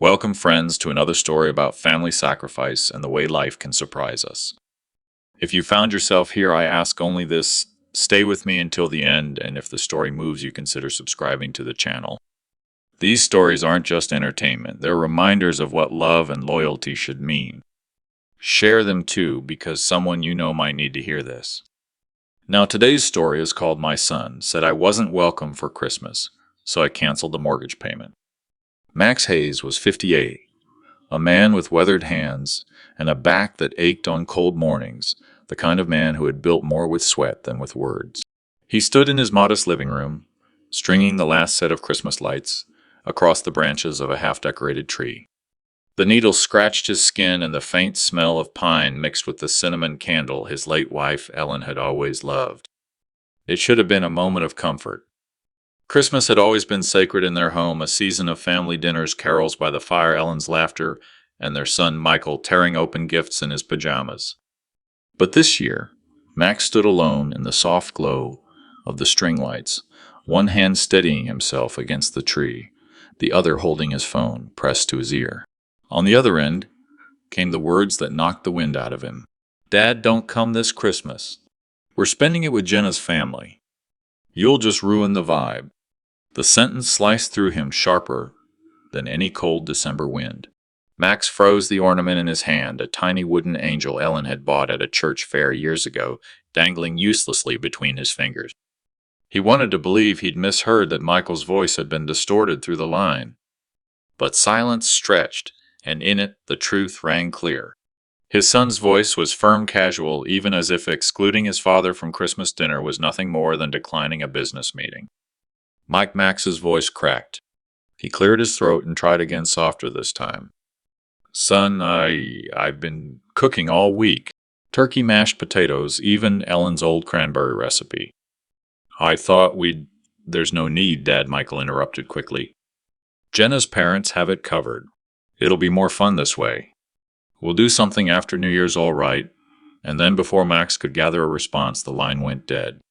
Welcome, friends, to another story about family sacrifice and the way life can surprise us. If you found yourself here, I ask only this: stay with me until the end, and if the story moves you, consider subscribing to the channel. These stories aren't just entertainment, they're reminders of what love and loyalty should mean. Share them too, because someone you know might need to hear this. Now, today's story is called My Son Said I Wasn't Welcome for Christmas, so I canceled the mortgage payment. Max Hayes was 58, a man with weathered hands and a back that ached on cold mornings, the kind of man who had built more with sweat than with words. He stood in his modest living room, stringing the last set of Christmas lights across the branches of a half-decorated tree. The needles scratched his skin, and the faint smell of pine mixed with the cinnamon candle his late wife Ellen had always loved. It should have been a moment of comfort. Christmas had always been sacred in their home, a season of family dinners, carols by the fire, Ellen's laughter, and their son Michael tearing open gifts in his pajamas. But this year, Max stood alone in the soft glow of the string lights, one hand steadying himself against the tree, the other holding his phone pressed to his ear. On the other end came the words that knocked the wind out of him. "Dad, don't come this Christmas. We're spending it with Jenna's family. You'll just ruin the vibe." The sentence sliced through him sharper than any cold December wind. Max froze the ornament in his hand, a tiny wooden angel Ellen had bought at a church fair years ago, dangling uselessly between his fingers. He wanted to believe he'd misheard, that Michael's voice had been distorted through the line. But silence stretched, and in it the truth rang clear. His son's voice was firm, casual, even as if excluding his father from Christmas dinner was nothing more than declining a business meeting. Max's voice cracked. He cleared his throat and tried again, softer this time. "Son, I've been cooking all week. Turkey, mashed potatoes, even Ellen's old cranberry recipe." "I thought There's no need, Dad," Michael interrupted quickly. "Jenna's parents have it covered. It'll be more fun this way. We'll do something after New Year's, all right." And then, before Max could gather a response, the line went dead.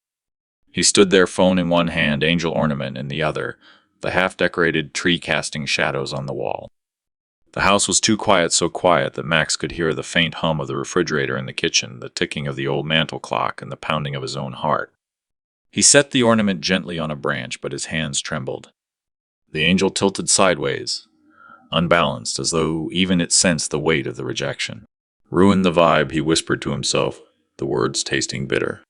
He stood there, phone in one hand, angel ornament in the other, the half-decorated tree casting shadows on the wall. The house was too quiet, so quiet that Max could hear the faint hum of the refrigerator in the kitchen, the ticking of the old mantel clock, and the pounding of his own heart. He set the ornament gently on a branch, but his hands trembled. The angel tilted sideways, unbalanced, as though even it sensed the weight of the rejection. "Ruin the vibe," he whispered to himself, the words tasting bitter.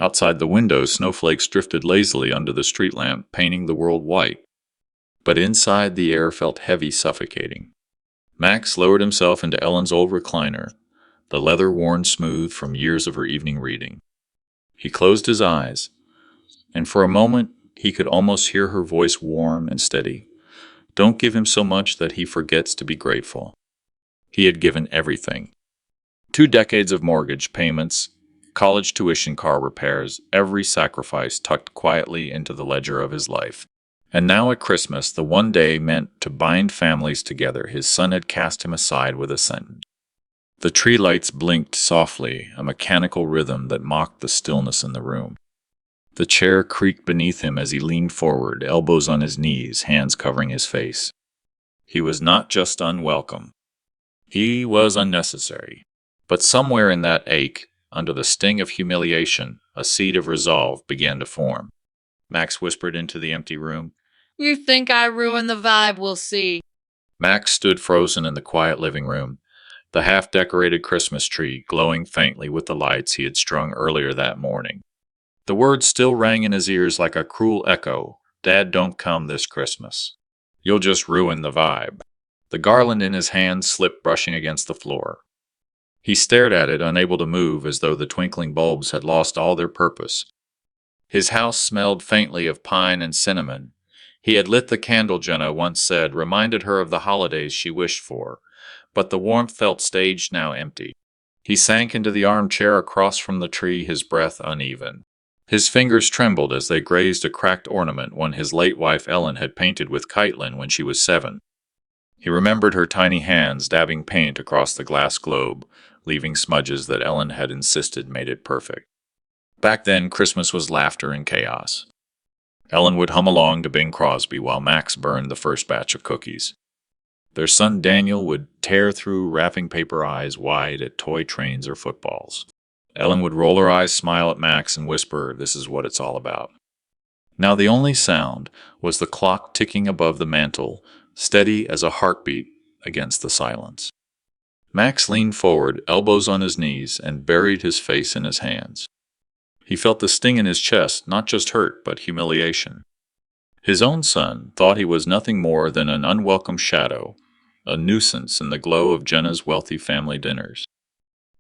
Outside the window, snowflakes drifted lazily under the street lamp, painting the world white. But inside, the air felt heavy, suffocating. Max lowered himself into Ellen's old recliner, the leather worn smooth from years of her evening reading. He closed his eyes, and for a moment he could almost hear her voice, warm and steady. "Don't give him so much that he forgets to be grateful." He had given everything. 2 decades of mortgage payments, college tuition, car repairs, every sacrifice tucked quietly into the ledger of his life. And now at Christmas, the one day meant to bind families together, his son had cast him aside with a sentence. The tree lights blinked softly, a mechanical rhythm that mocked the stillness in the room. The chair creaked beneath him as he leaned forward, elbows on his knees, hands covering his face. He was not just unwelcome. He was unnecessary. But somewhere in that ache, under the sting of humiliation, a seed of resolve began to form. Max whispered into the empty room. "You think I ruined the vibe? We'll see." Max stood frozen in the quiet living room, the half-decorated Christmas tree glowing faintly with the lights he had strung earlier that morning. The words still rang in his ears like a cruel echo. "Dad, don't come this Christmas. You'll just ruin the vibe." The garland in his hand slipped, brushing against the floor. He stared at it, unable to move, as though the twinkling bulbs had lost all their purpose. His house smelled faintly of pine and cinnamon. He had lit the candle, Jenna once said, reminded her of the holidays she wished for, but the warmth felt staged, now empty. He sank into the armchair across from the tree, his breath uneven. His fingers trembled as they grazed a cracked ornament one his late wife Ellen had painted with chitin when she was 7. He remembered her tiny hands dabbing paint across the glass globe, leaving smudges that Ellen had insisted made it perfect. Back then, Christmas was laughter and chaos. Ellen would hum along to Bing Crosby while Max burned the first batch of cookies. Their son Daniel would tear through wrapping paper eyes wide at toy trains or footballs. Ellen would roll her eyes, smile at Max, and whisper, "This is what it's all about." Now the only sound was the clock ticking above the mantel, steady as a heartbeat against the silence. Max leaned forward, elbows on his knees, and buried his face in his hands. He felt the sting in his chest, not just hurt, but humiliation. His own son thought he was nothing more than an unwelcome shadow, a nuisance in the glow of Jenna's wealthy family dinners.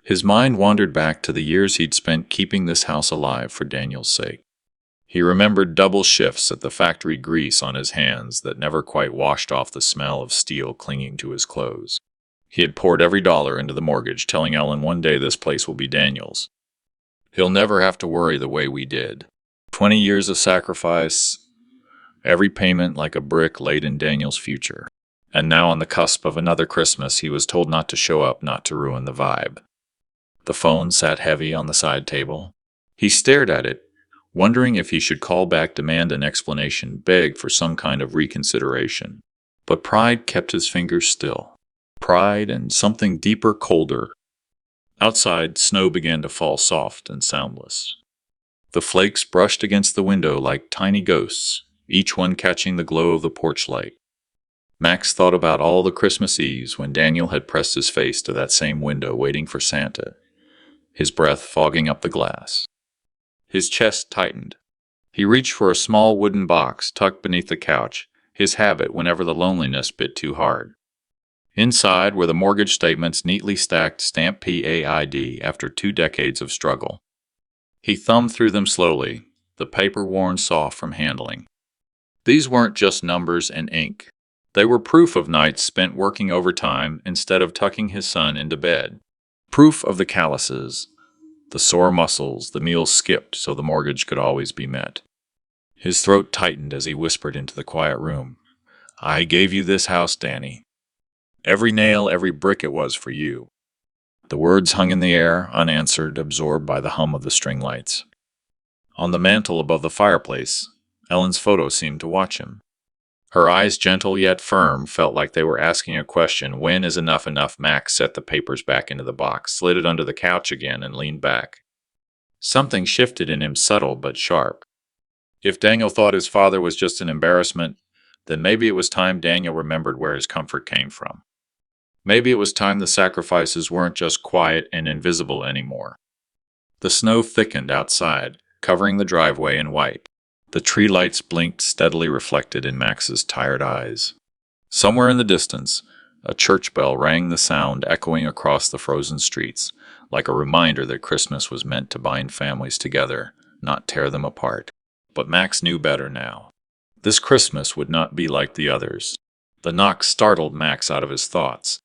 His mind wandered back to the years he'd spent keeping this house alive for Daniel's sake. He remembered double shifts at the factory, grease on his hands that never quite washed off the smell of steel clinging to his clothes. He had poured every dollar into the mortgage, telling Ellen one day this place will be Daniel's. He'll never have to worry the way we did. 20 years of sacrifice, every payment like a brick laid in Daniel's future. And now on the cusp of another Christmas, he was told not to show up, not to ruin the vibe. The phone sat heavy on the side table. He stared at it, wondering if he should call back, demand an explanation, beg for some kind of reconsideration. But pride kept his fingers still. Pride and something deeper, colder. Outside, snow began to fall soft and soundless. The flakes brushed against the window like tiny ghosts, each one catching the glow of the porch light. Max thought about all the Christmas Eves when Daniel had pressed his face to that same window waiting for Santa, his breath fogging up the glass. His chest tightened. He reached for a small wooden box tucked beneath the couch, his habit whenever the loneliness bit too hard. Inside were the mortgage statements neatly stacked, stamped PAID after 2 decades of struggle. He thumbed through them slowly, the paper worn soft from handling. These weren't just numbers and ink. They were proof of nights spent working overtime instead of tucking his son into bed. Proof of the calluses, the sore muscles, the meals skipped so the mortgage could always be met. His throat tightened as he whispered into the quiet room, "I gave you this house, Danny. Every nail, every brick, it was for you." The words hung in the air, unanswered, absorbed by the hum of the string lights. On the mantel above the fireplace, Ellen's photo seemed to watch him. Her eyes, gentle yet firm, felt like they were asking a question. When is enough enough? Max set the papers back into the box, slid it under the couch again, and leaned back. Something shifted in him, subtle but sharp. If Daniel thought his father was just an embarrassment, then maybe it was time Daniel remembered where his comfort came from. Maybe it was time the sacrifices weren't just quiet and invisible anymore. The snow thickened outside, covering the driveway in white. The tree lights blinked, steadily reflected in Max's tired eyes. Somewhere in the distance, a church bell rang, the sound echoing across the frozen streets, like a reminder that Christmas was meant to bind families together, not tear them apart. But Max knew better now. This Christmas would not be like the others. The knock startled Max out of his thoughts.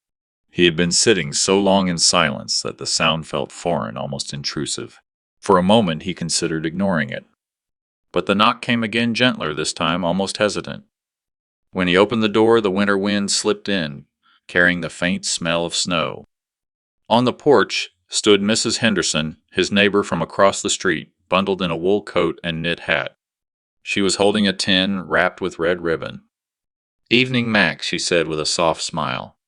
He had been sitting so long in silence that the sound felt foreign, almost intrusive. For a moment he considered ignoring it. But the knock came again, gentler this time, almost hesitant. When he opened the door, the winter wind slipped in, carrying the faint smell of snow. On the porch stood Mrs. Henderson, his neighbor from across the street, bundled in a wool coat and knit hat. She was holding a tin wrapped with red ribbon. "Evening, Max," she said with a soft smile.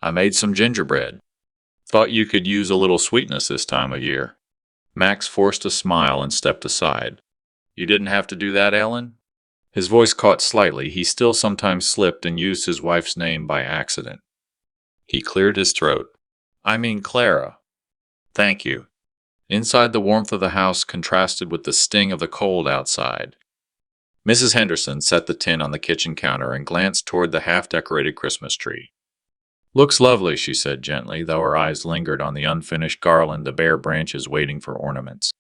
"I made some gingerbread. Thought you could use a little sweetness this time of year." Max forced a smile and stepped aside. "You didn't have to do that, Ellen?" His voice caught slightly. He still sometimes slipped and used his wife's name by accident. He cleared his throat. "I mean Clara." "Thank you." Inside, the warmth of the house contrasted with the sting of the cold outside. Mrs. Henderson set the tin on the kitchen counter and glanced toward the half-decorated Christmas tree. "Looks lovely," she said gently, though her eyes lingered on the unfinished garland, the bare branches waiting for ornaments.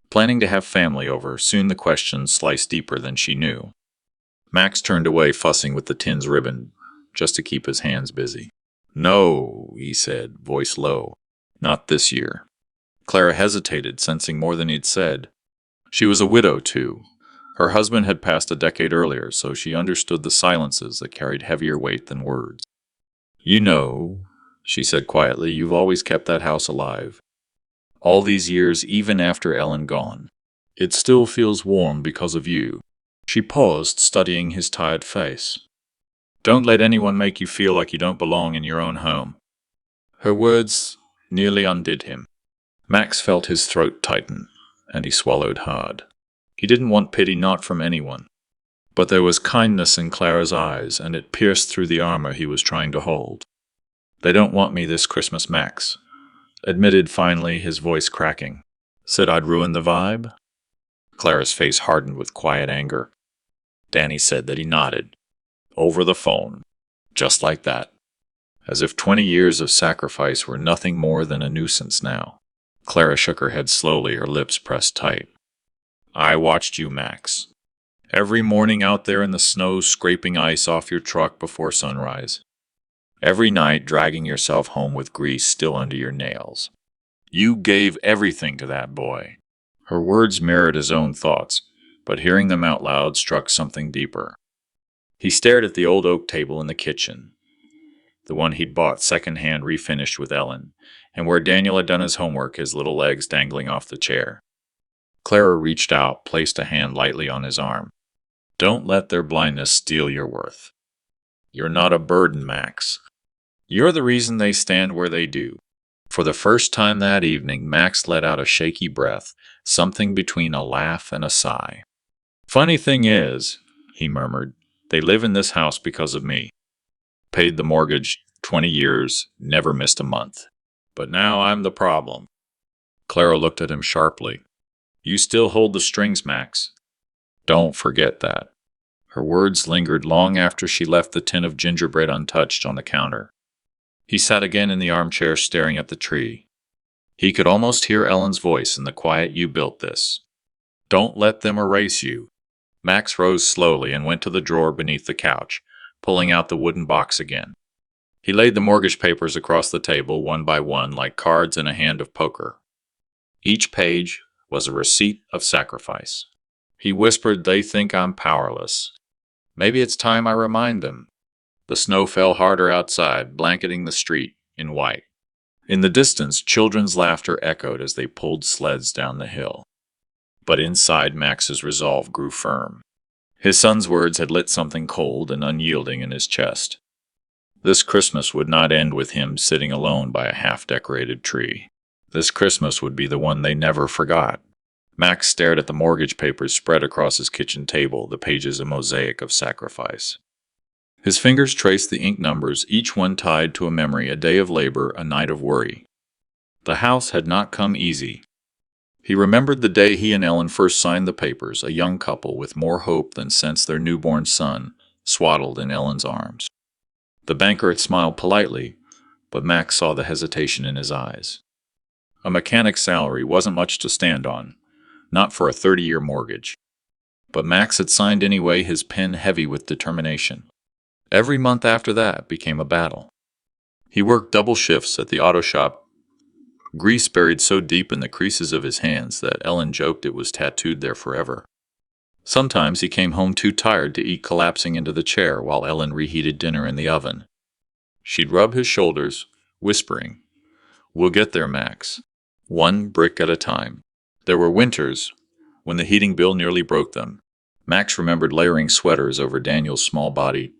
Planning to have family over, soon the question sliced deeper than she knew. Max turned away, fussing with the tin's ribbon, just to keep his hands busy. "No," he said, voice low. "Not this year." Clara hesitated, sensing more than he'd said. She was a widow, too. Her husband had passed a decade earlier, so she understood the silences that carried heavier weight than words. "You know," she said quietly, "you've always kept that house alive. All these years, even after Ellen gone. It still feels warm because of you." She paused, studying his tired face. Don't let anyone make you feel like you don't belong in your own home. Her words nearly undid him. Max felt his throat tighten, and he swallowed hard. He didn't want pity, not from anyone. But there was kindness in Clara's eyes, and it pierced through the armor he was trying to hold. They don't want me this Christmas, Max admitted finally, his voice cracking. Said I'd ruin the vibe? Clara's face hardened with quiet anger. Danny said that he nodded. Over the phone. Just like that. As if 20 years of sacrifice were nothing more than a nuisance now. Clara shook her head slowly, her lips pressed tight. I watched you, Max. Every morning out there in the snow scraping ice off your truck before sunrise. Every night dragging yourself home with grease still under your nails. You gave everything to that boy. Her words mirrored his own thoughts, but hearing them out loud struck something deeper. He stared at the old oak table in the kitchen, the one he'd bought secondhand refinished with Ellen, and where Daniel had done his homework, his little legs dangling off the chair. Clara reached out, placed a hand lightly on his arm. Don't let their blindness steal your worth. You're not a burden, Max. You're the reason they stand where they do. For the first time that evening, Max let out a shaky breath, something between a laugh and a sigh. Funny thing is, he murmured, they live in this house because of me. Paid the mortgage 20 years, never missed a month. But now I'm the problem. Clara looked at him sharply. You still hold the strings, Max. Don't forget that. Her words lingered long after she left the tin of gingerbread untouched on the counter. He sat again in the armchair staring at the tree. He could almost hear Ellen's voice in the quiet, you built this. Don't let them erase you. Max rose slowly and went to the drawer beneath the couch, pulling out the wooden box again. He laid the mortgage papers across the table, one by one, like cards in a hand of poker. Each page was a receipt of sacrifice. He whispered, they think I'm powerless. Maybe it's time I remind them. The snow fell harder outside, blanketing the street in white. In the distance, children's laughter echoed as they pulled sleds down the hill. But inside, Max's resolve grew firm. His son's words had lit something cold and unyielding in his chest. This Christmas would not end with him sitting alone by a half-decorated tree. This Christmas would be the one they never forgot. Max stared at the mortgage papers spread across his kitchen table, the pages a mosaic of sacrifice. His fingers traced the ink numbers, each one tied to a memory, a day of labor, a night of worry. The house had not come easy. He remembered the day he and Ellen first signed the papers, a young couple with more hope than since their newborn son, swaddled in Ellen's arms. The banker had smiled politely, but Max saw the hesitation in his eyes. A mechanic's salary wasn't much to stand on, not for a 30-year mortgage. But Max had signed anyway, his pen heavy with determination. Every month after that became a battle. He worked double shifts at the auto shop, grease buried so deep in the creases of his hands that Ellen joked it was tattooed there forever. Sometimes he came home too tired to eat, collapsing into the chair while Ellen reheated dinner in the oven. She'd rub his shoulders, whispering, We'll get there, Max. One brick at a time. There were winters when the heating bill nearly broke them. Max remembered layering sweaters over Daniel's small body,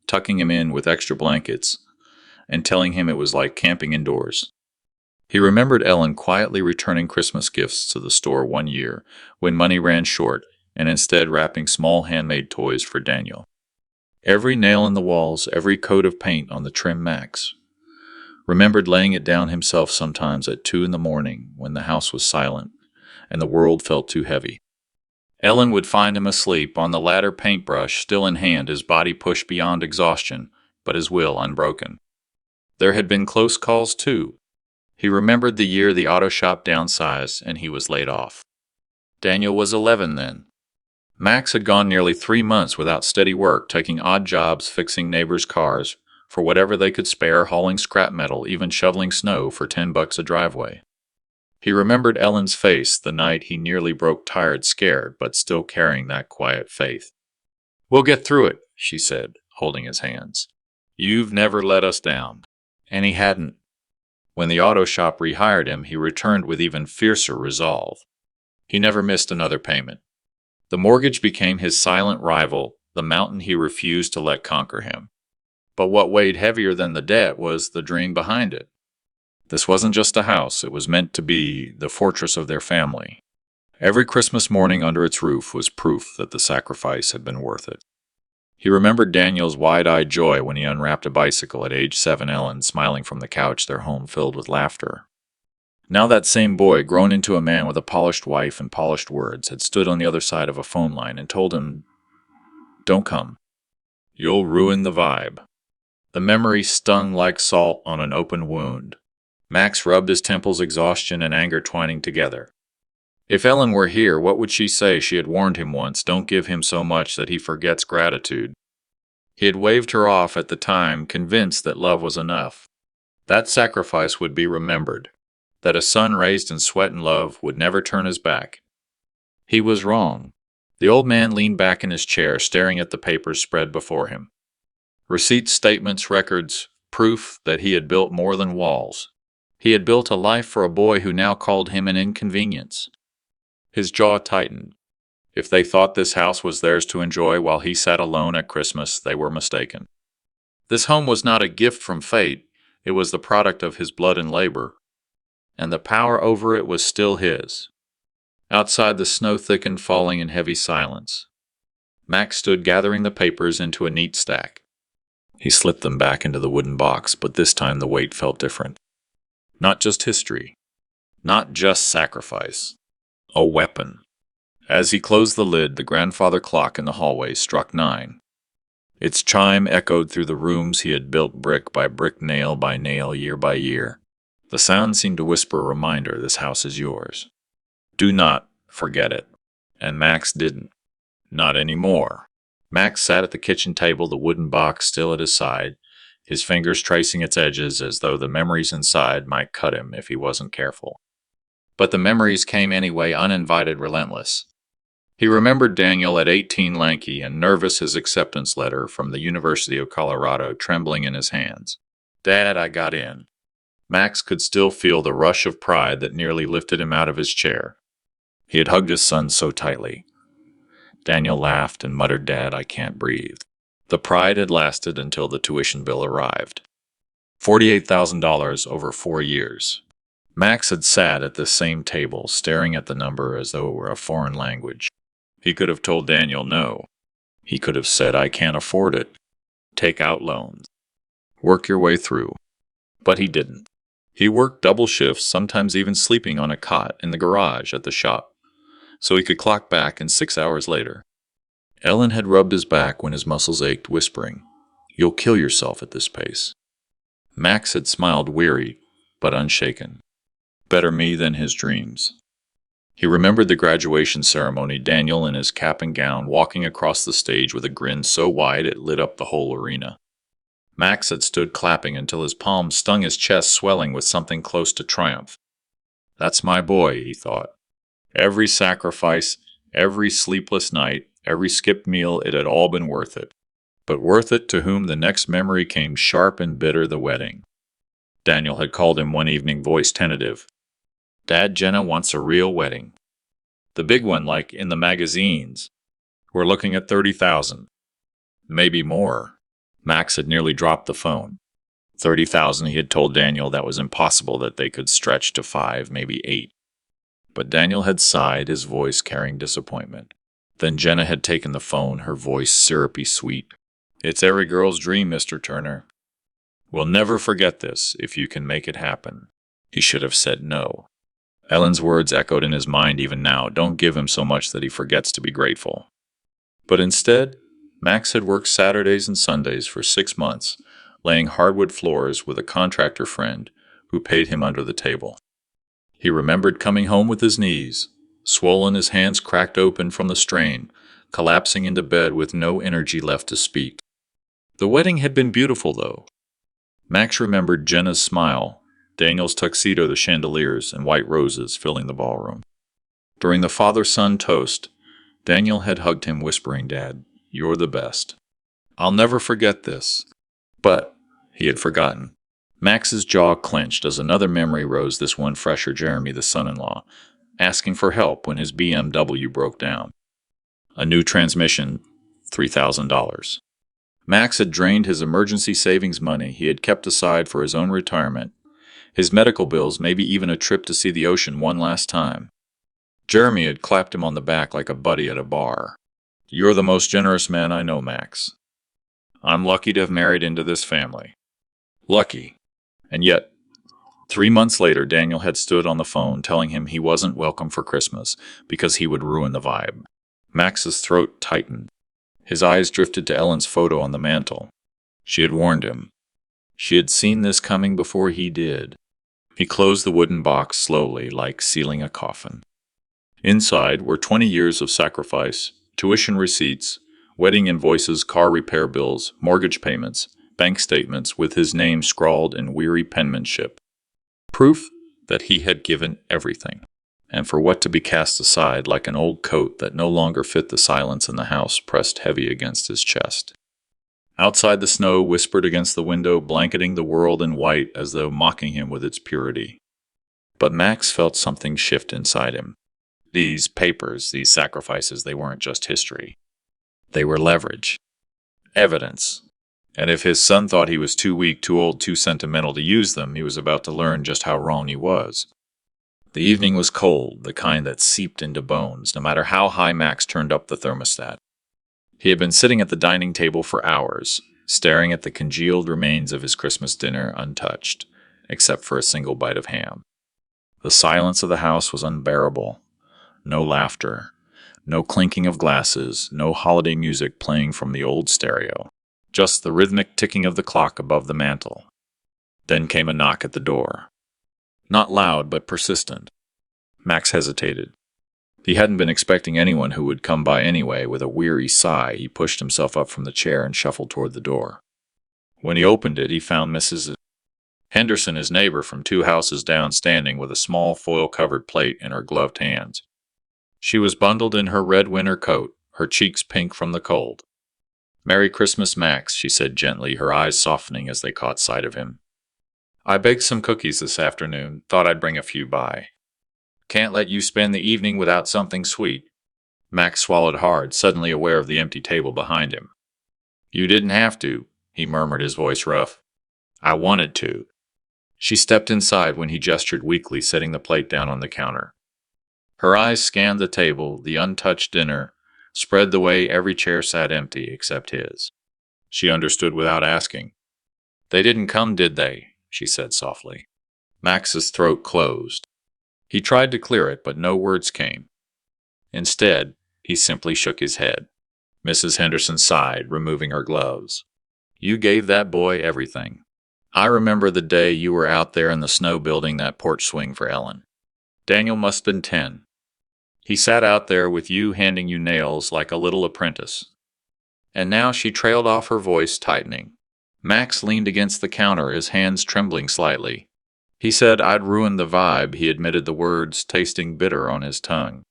tucking him in with extra blankets, and telling him it was like camping indoors. He remembered Ellen quietly returning Christmas gifts to the store one year when money ran short, and instead wrapping small handmade toys for Daniel. Every nail in the walls, every coat of paint on the trim, Max remembered laying it down himself sometimes at 2 a.m. when the house was silent and the world felt too heavy. Ellen would find him asleep, on the ladder, paintbrush still in hand, his body pushed beyond exhaustion, but his will unbroken. There had been close calls, too. He remembered the year the auto shop downsized and he was laid off. Daniel was 11 then. Max had gone nearly 3 months without steady work, taking odd jobs fixing neighbors' cars for whatever they could spare, hauling scrap metal, even shoveling snow for $10 a driveway. He remembered Ellen's face the night he nearly broke, tired, scared, but still carrying that quiet faith. We'll get through it, she said, holding his hands. You've never let us down. And he hadn't. When the auto shop rehired him, he returned with even fiercer resolve. He never missed another payment. The mortgage became his silent rival, the mountain he refused to let conquer him. But what weighed heavier than the debt was the dream behind it. This wasn't just a house, it was meant to be the fortress of their family. Every Christmas morning under its roof was proof that the sacrifice had been worth it. He remembered Daniel's wide-eyed joy when he unwrapped a bicycle at age 7, Ellen smiling from the couch, their home filled with laughter. Now that same boy, grown into a man with a polished wife and polished words, had stood on the other side of a phone line and told him, "Don't come. You'll ruin the vibe." The memory stung like salt on an open wound. Max rubbed his temples, exhaustion and anger twining together. If Ellen were here, what would she say? She had warned him once, don't give him so much that he forgets gratitude. He had waved her off at the time, convinced that love was enough. That sacrifice would be remembered, that a son raised in sweat and love would never turn his back. He was wrong. The old man leaned back in his chair, staring at the papers spread before him. Receipts, statements, records, proof that he had built more than walls. He had built a life for a boy who now called him an inconvenience. His jaw tightened. If they thought this house was theirs to enjoy while he sat alone at Christmas, they were mistaken. This home was not a gift from fate, it was the product of his blood and labor, and the power over it was still his. Outside, the snow thickened, falling in heavy silence. Max stood gathering the papers into a neat stack. He slipped them back into the wooden box, but this time the weight felt different. Not just history, not just sacrifice. A weapon. As he closed the lid, the grandfather clock in the hallway struck 9. Its chime echoed through the rooms he had built brick by brick, nail by nail, year by year. The sound seemed to whisper a reminder, this house is yours. Do not forget it. And Max didn't. Not anymore. Max sat at the kitchen table, the wooden box still at his side, his fingers tracing its edges as though the memories inside might cut him if he wasn't careful. But the memories came anyway, uninvited, relentless. He remembered Daniel at 18, lanky and nervous, his acceptance letter from the University of Colorado trembling in his hands. "Dad, I got in." Max could still feel the rush of pride that nearly lifted him out of his chair. He had hugged his son so tightly. Daniel laughed and muttered, "Dad, I can't breathe." The pride had lasted until the tuition bill arrived. $48,000 over 4 years. Max had sat at the same table, staring at the number as though it were a foreign language. He could have told Daniel no. He could have said, "I can't afford it. Take out loans. Work your way through." But he didn't. He worked double shifts, sometimes even sleeping on a cot in the garage at the shop, so he could clock back, and 6 hours later. Ellen had rubbed his back when his muscles ached, whispering, "You'll kill yourself at this pace." Max had smiled, weary but unshaken. Better me than his dreams. He remembered the graduation ceremony, Daniel in his cap and gown, walking across the stage with a grin so wide it lit up the whole arena. Max had stood clapping until his palms stung his chest, swelling with something close to triumph. That's my boy, he thought. Every sacrifice, every sleepless night, every skipped meal, it had all been worth it. But worth it to whom the next memory came sharp and bitter, the wedding. Daniel had called him one evening, voice tentative. "Dad, Jenna wants a real wedding. The big one, like in the magazines. We're looking at 30,000. Maybe more." Max had nearly dropped the phone. 30,000, he had told Daniel that was impossible, that they could stretch to 5, maybe 8. But Daniel had sighed, his voice carrying disappointment. Then Jenna had taken the phone, her voice syrupy sweet. "It's every girl's dream, Mr. Turner. We'll never forget this, if you can make it happen." He should have said no. Ellen's words echoed in his mind even now, "Don't give him so much that he forgets to be grateful." But instead, Max had worked Saturdays and Sundays for 6 months, laying hardwood floors with a contractor friend who paid him under the table. He remembered coming home with his knees swollen, his hands cracked open from the strain, collapsing into bed with no energy left to speak. The wedding had been beautiful, though. Max remembered Jenna's smile, Daniel's tuxedo, the chandeliers, and white roses filling the ballroom. During the father-son toast, Daniel had hugged him, whispering, "Dad, you're the best. I'll never forget this." But he had forgotten. Max's jaw clenched as another memory rose, this one fresher, Jeremy, the son-in-law, asking for help when his BMW broke down. A new transmission, $3,000. Max had drained his emergency savings money he had kept aside for his own retirement, his medical bills, maybe even a trip to see the ocean one last time. Jeremy had clapped him on the back like a buddy at a bar. "You're the most generous man I know, Max. I'm lucky to have married into this family." Lucky. And yet, 3 months later, Daniel had stood on the phone telling him he wasn't welcome for Christmas because he would ruin the vibe. Max's throat tightened. His eyes drifted to Ellen's photo on the mantel. She had warned him. She had seen this coming before he did. He closed the wooden box slowly, like sealing a coffin. Inside were 20 years of sacrifice, tuition receipts, wedding invoices, car repair bills, mortgage payments, bank statements with his name scrawled in weary penmanship. Proof that he had given everything, and for what to be cast aside like an old coat that no longer fit the silence in the house pressed heavy against his chest. Outside, the snow whispered against the window, blanketing the world in white as though mocking him with its purity. But Max felt something shift inside him. These papers, these sacrifices, they weren't just history. They were leverage. Evidence. And if his son thought he was too weak, too old, too sentimental to use them, he was about to learn just how wrong he was. The evening was cold, the kind that seeped into bones, no matter how high Max turned up the thermostat. He had been sitting at the dining table for hours, staring at the congealed remains of his Christmas dinner untouched, except for a single bite of ham. The silence of the house was unbearable. No laughter, no clinking of glasses, no holiday music playing from the old stereo. Just the rhythmic ticking of the clock above the mantel. Then came a knock at the door. Not loud, but persistent. Max hesitated. He hadn't been expecting anyone who would come by anyway. With a weary sigh, he pushed himself up from the chair and shuffled toward the door. When he opened it, he found Mrs. Henderson, his neighbor from 2 houses down, standing with a small foil-covered plate in her gloved hands. She was bundled in her red winter coat, her cheeks pink from the cold. "Merry Christmas, Max," she said gently, her eyes softening as they caught sight of him. "I baked some cookies this afternoon. Thought I'd bring a few by. Can't let you spend the evening without something sweet." Max swallowed hard, suddenly aware of the empty table behind him. "You didn't have to," he murmured, his voice rough. "I wanted to." She stepped inside when he gestured weakly, setting the plate down on the counter. Her eyes scanned the table, the untouched dinner, spread the way every chair sat empty except his. She understood without asking. "They didn't come, did they?" she said softly. Max's throat closed. He tried to clear it, but no words came. Instead, he simply shook his head. Mrs. Henderson sighed, removing her gloves. "You gave that boy everything. I remember the day you were out there in the snow building that porch swing for Ellen. Daniel must have been 10. He sat out there with you, handing you nails like a little apprentice." And now she trailed off, her voice tightening. Max leaned against the counter, his hands trembling slightly. He said I'd ruined the vibe, he admitted, the words tasting bitter on his tongue.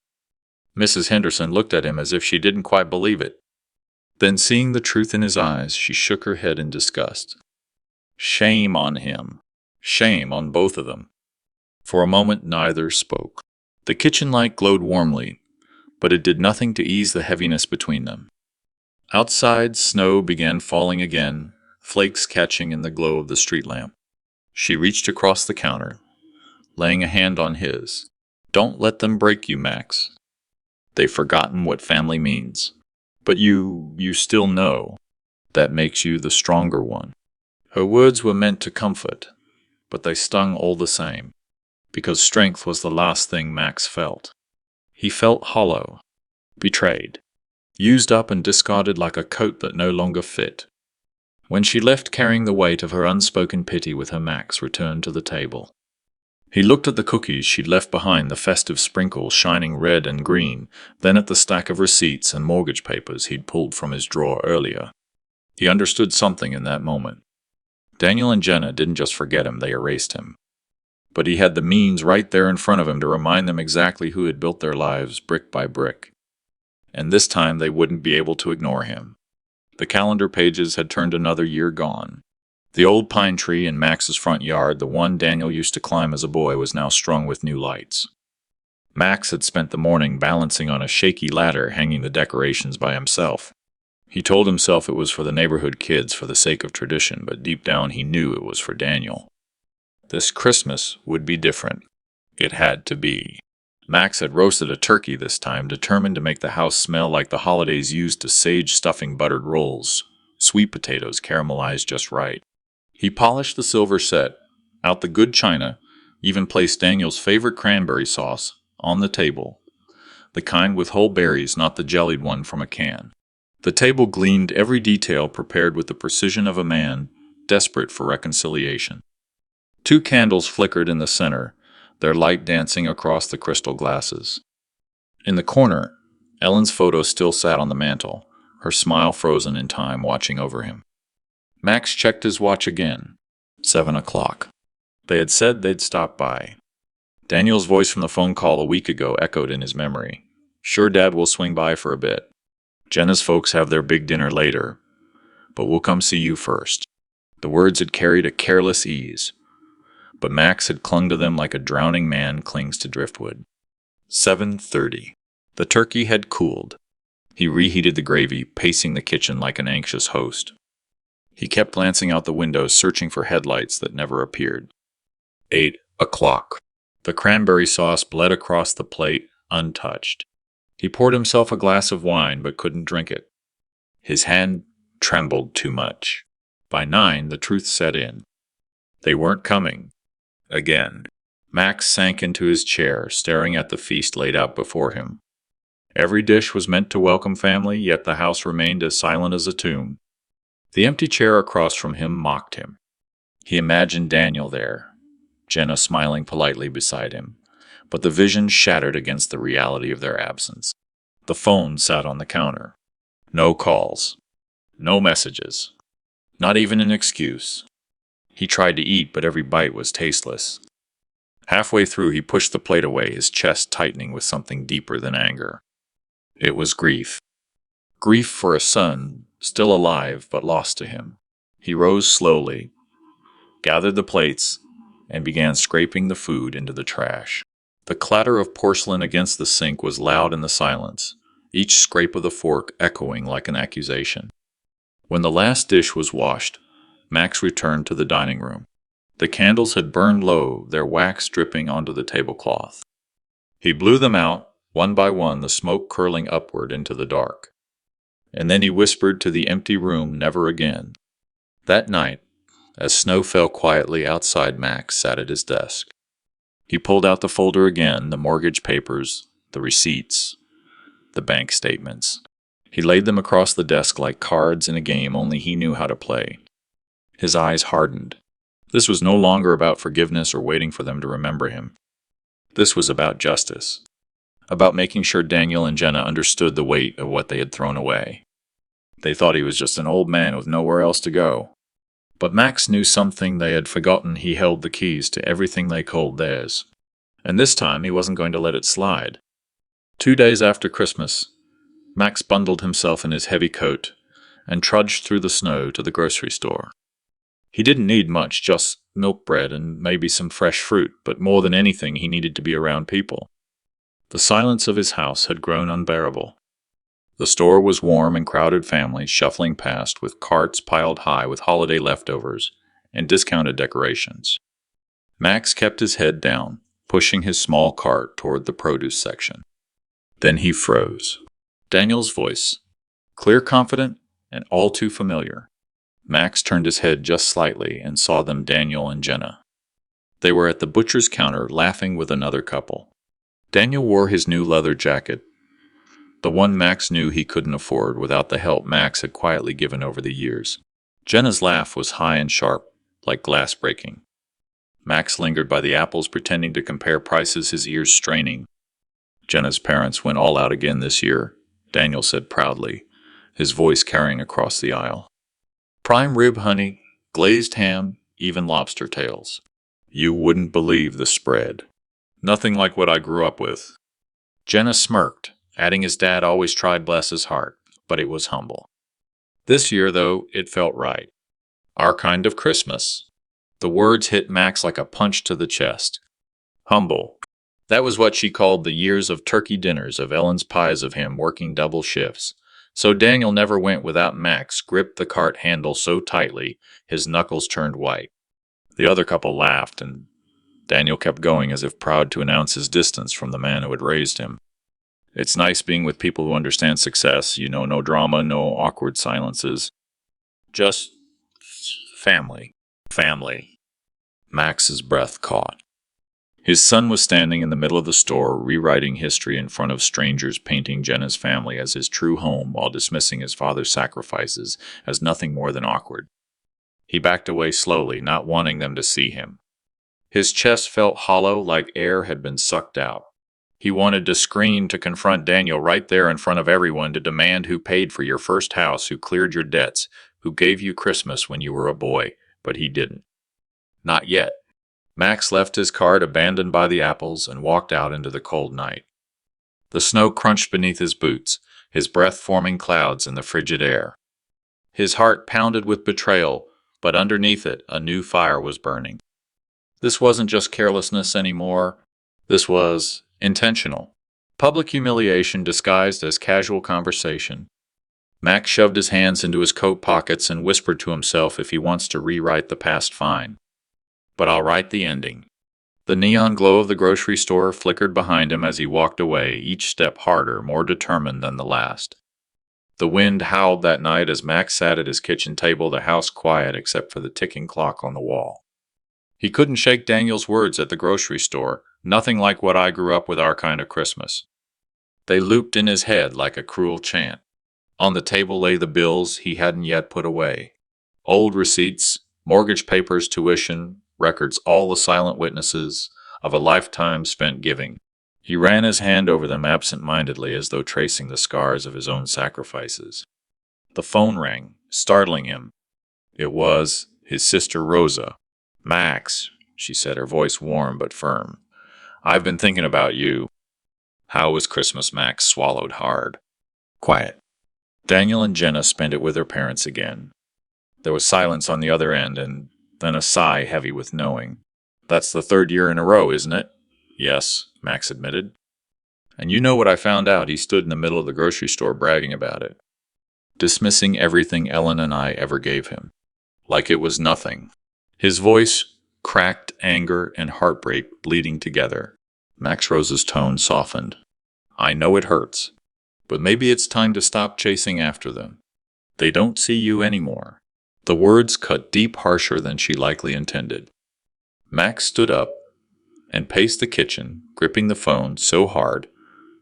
Mrs. Henderson looked at him as if she didn't quite believe it. Then, seeing the truth in his eyes, she shook her head in disgust. Shame on him. Shame on both of them. For a moment, neither spoke. The kitchen light glowed warmly, but it did nothing to ease the heaviness between them. Outside, snow began falling again, flakes catching in the glow of the street lamp. She reached across the counter, laying a hand on his. "Don't let them break you, Max. They've forgotten what family means. But you still know. That makes you the stronger one." Her words were meant to comfort, but they stung all the same, because strength was the last thing Max felt. He felt hollow, betrayed, used up and discarded like a coat that no longer fit. When she left carrying the weight of her unspoken pity with her, Max returned to the table. He looked at the cookies she'd left behind, the festive sprinkles shining red and green, then at the stack of receipts and mortgage papers he'd pulled from his drawer earlier. He understood something in that moment. Daniel and Jenna didn't just forget him, they erased him. But he had the means right there in front of him to remind them exactly who had built their lives brick by brick. And this time they wouldn't be able to ignore him. The calendar pages had turned another year gone. The old pine tree in Max's front yard, the one Daniel used to climb as a boy, was now strung with new lights. Max had spent the morning balancing on a shaky ladder hanging the decorations by himself. He told himself it was for the neighborhood kids for the sake of tradition, but deep down he knew it was for Daniel. This Christmas would be different. It had to be. Max had roasted a turkey this time, determined to make the house smell like the holidays used to sage stuffing buttered rolls, sweet potatoes caramelized just right. He polished the silver set, out the good china, even placed Daniel's favorite cranberry sauce on the table, the kind with whole berries, not the jellied one from a can. The table gleamed every detail, prepared with the precision of a man desperate for reconciliation. 2 candles flickered in the center, their light dancing across the crystal glasses. In the corner, Ellen's photo still sat on the mantel, her smile frozen in time, watching over him. Max checked his watch again. 7 o'clock. They had said they'd stop by. Daniel's voice from the phone call a week ago echoed in his memory. Sure, Dad will swing by for a bit. Jenna's folks have their big dinner later, but we'll come see you first. The words had carried a careless ease, but Max had clung to them like a drowning man clings to driftwood. 7:30. The turkey had cooled. He reheated the gravy, pacing the kitchen like an anxious host. He kept glancing out the windows, searching for headlights that never appeared. 8 o'clock. The cranberry sauce bled across the plate, untouched. He poured himself a glass of wine, but couldn't drink it. His hand trembled too much. By 9, the truth set in. They weren't coming. Again. Max sank into his chair, staring at the feast laid out before him. Every dish was meant to welcome family, yet the house remained as silent as a tomb. The empty chair across from him mocked him. He imagined Daniel there, Jenna smiling politely beside him, but the vision shattered against the reality of their absence. The phone sat on the counter. No calls. No messages. Not even an excuse. He tried to eat, but every bite was tasteless. Halfway through, he pushed the plate away, his chest tightening with something deeper than anger. It was grief. Grief for a son, still alive but lost to him. He rose slowly, gathered the plates, and began scraping the food into the trash. The clatter of porcelain against the sink was loud in the silence, each scrape of the fork echoing like an accusation. When the last dish was washed, Max returned to the dining room. The candles had burned low, their wax dripping onto the tablecloth. He blew them out, one by one, the smoke curling upward into the dark. And then he whispered to the empty room, never again. That night, as snow fell quietly outside, Max sat at his desk. He pulled out the folder again, the mortgage papers, the receipts, the bank statements. He laid them across the desk like cards in a game only he knew how to play. His eyes hardened. This was no longer about forgiveness or waiting for them to remember him. This was about justice. About making sure Daniel and Jenna understood the weight of what they had thrown away. They thought he was just an old man with nowhere else to go. But Max knew something they had forgotten. He held the keys to everything they called theirs. And this time he wasn't going to let it slide. 2 days after Christmas, Max bundled himself in his heavy coat and trudged through the snow to the grocery store. He didn't need much, just milk bread and maybe some fresh fruit, but more than anything he needed to be around people. The silence of his house had grown unbearable. The store was warm and crowded families shuffling past with carts piled high with holiday leftovers and discounted decorations. Max kept his head down, pushing his small cart toward the produce section. Then he froze. Daniel's voice, clear, confident, and all too familiar. Max turned his head just slightly and saw them, Daniel and Jenna. They were at the butcher's counter, laughing with another couple. Daniel wore his new leather jacket, the one Max knew he couldn't afford without the help Max had quietly given over the years. Jenna's laugh was high and sharp, like glass breaking. Max lingered by the apples, pretending to compare prices, his ears straining. Jenna's parents went all out again this year, Daniel said proudly, his voice carrying across the aisle. Prime rib honey, glazed ham, even lobster tails. You wouldn't believe the spread. Nothing like what I grew up with. Jenna smirked, adding his dad always tried, bless his heart, but it was humble. This year, though, it felt right. Our kind of Christmas. The words hit Max like a punch to the chest. Humble. That was what she called the years of turkey dinners, of Ellen's pies, of him working double shifts, So Daniel never went without Max gripped the cart handle so tightly his knuckles turned white. The other couple laughed, and Daniel kept going as if proud to announce his distance from the man who had raised him. It's nice being with people who understand success, no drama, no awkward silences. Just family. Family. Max's breath caught. His son was standing in the middle of the store, rewriting history in front of strangers, painting Jenna's family as his true home while dismissing his father's sacrifices as nothing more than awkward. He backed away slowly, not wanting them to see him. His chest felt hollow, like air had been sucked out. He wanted to scream, to confront Daniel right there in front of everyone, to demand who paid for your first house, who cleared your debts, who gave you Christmas when you were a boy, but he didn't. Not yet. Max left his cart abandoned by the apples and walked out into the cold night. The snow crunched beneath his boots, his breath forming clouds in the frigid air. His heart pounded with betrayal, but underneath it a new fire was burning. This wasn't just carelessness anymore. This was intentional. Public humiliation disguised as casual conversation. Max shoved his hands into his coat pockets and whispered to himself, if he wants to rewrite the past, fine. But I'll write the ending. The neon glow of the grocery store flickered behind him as he walked away, each step harder, more determined than the last. The wind howled that night as Max sat at his kitchen table, the house quiet except for the ticking clock on the wall. He couldn't shake Daniel's words at the grocery store, nothing like what I grew up with, our kind of Christmas. They looped in his head like a cruel chant. On the table lay the bills he hadn't yet put away. Old receipts, mortgage papers, tuition, records, all the silent witnesses of a lifetime spent giving. He ran his hand over them absent-mindedly as though tracing the scars of his own sacrifices. The phone rang, startling him. It was his sister Rosa. "Max," she said, her voice warm but firm. "I've been thinking about you." How was Christmas? Max swallowed hard. Quiet. Daniel and Jenna spent it with their parents again. There was silence on the other end, and then a sigh heavy with knowing. "That's the third year in a row, isn't it?" "Yes," Max admitted. "And you know what I found out?" He stood in the middle of the grocery store bragging about it. Dismissing everything Ellen and I ever gave him. Like it was nothing. His voice cracked, anger and heartbreak bleeding together. Max Rose's tone softened. "I know it hurts, but maybe it's time to stop chasing after them. They don't see you anymore." The words cut deep, harsher than she likely intended. Max stood up and paced the kitchen, gripping the phone so hard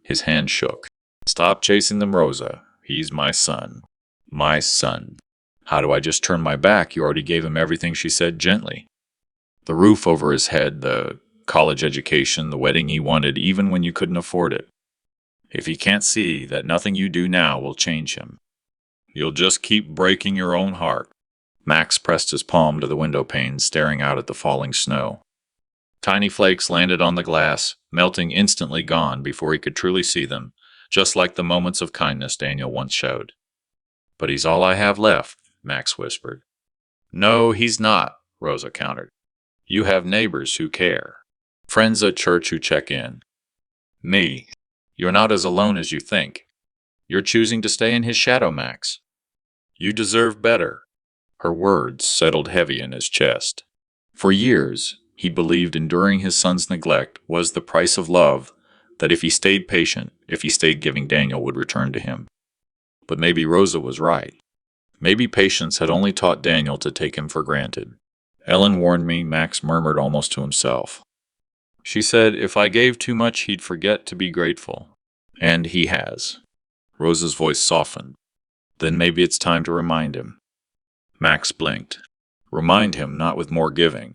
his hand shook. "Stop chasing them, Rosa. He's my son. My son." "How do I just turn my back? You already gave him everything," she said gently. The roof over his head, the college education, the wedding he wanted, even when you couldn't afford it. If he can't see that nothing you do now will change him, you'll just keep breaking your own heart. Max pressed his palm to the window pane, staring out at the falling snow. Tiny flakes landed on the glass, melting, instantly gone before he could truly see them, just like the moments of kindness Daniel once showed. "But he's all I have left," Max whispered. "No, he's not," Rosa countered. "You have neighbors who care. Friends at church who check in. Me. You're not as alone as you think. You're choosing to stay in his shadow, Max. You deserve better." Her words settled heavy in his chest. For years, he believed enduring his son's neglect was the price of love, that if he stayed patient, if he stayed giving, Daniel would return to him. But maybe Rosa was right. Maybe patience had only taught Daniel to take him for granted. "Ellen warned me," Max murmured almost to himself. "She said if I gave too much, he'd forget to be grateful. And he has." Rosa's voice softened. "Then maybe it's time to remind him." Max blinked. Remind him, not with more giving.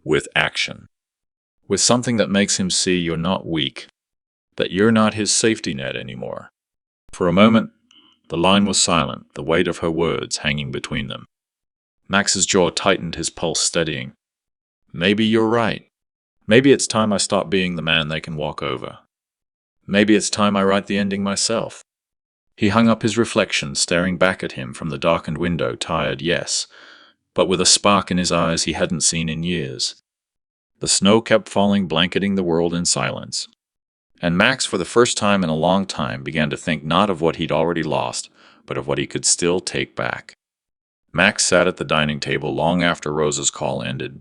With action. With something that makes him see you're not weak. That you're not his safety net anymore. For a moment, the line was silent, the weight of her words hanging between them. Max's jaw tightened, his pulse steadying. "Maybe you're right. Maybe it's time I stop being the man they can walk over. Maybe it's time I write the ending myself." He hung up his reflection, staring back at him from the darkened window, tired, yes, but with a spark in his eyes he hadn't seen in years. The snow kept falling, blanketing the world in silence. And Max, for the first time in a long time, began to think not of what he'd already lost, but of what he could still take back. Max sat at the dining table long after Rosa's call ended.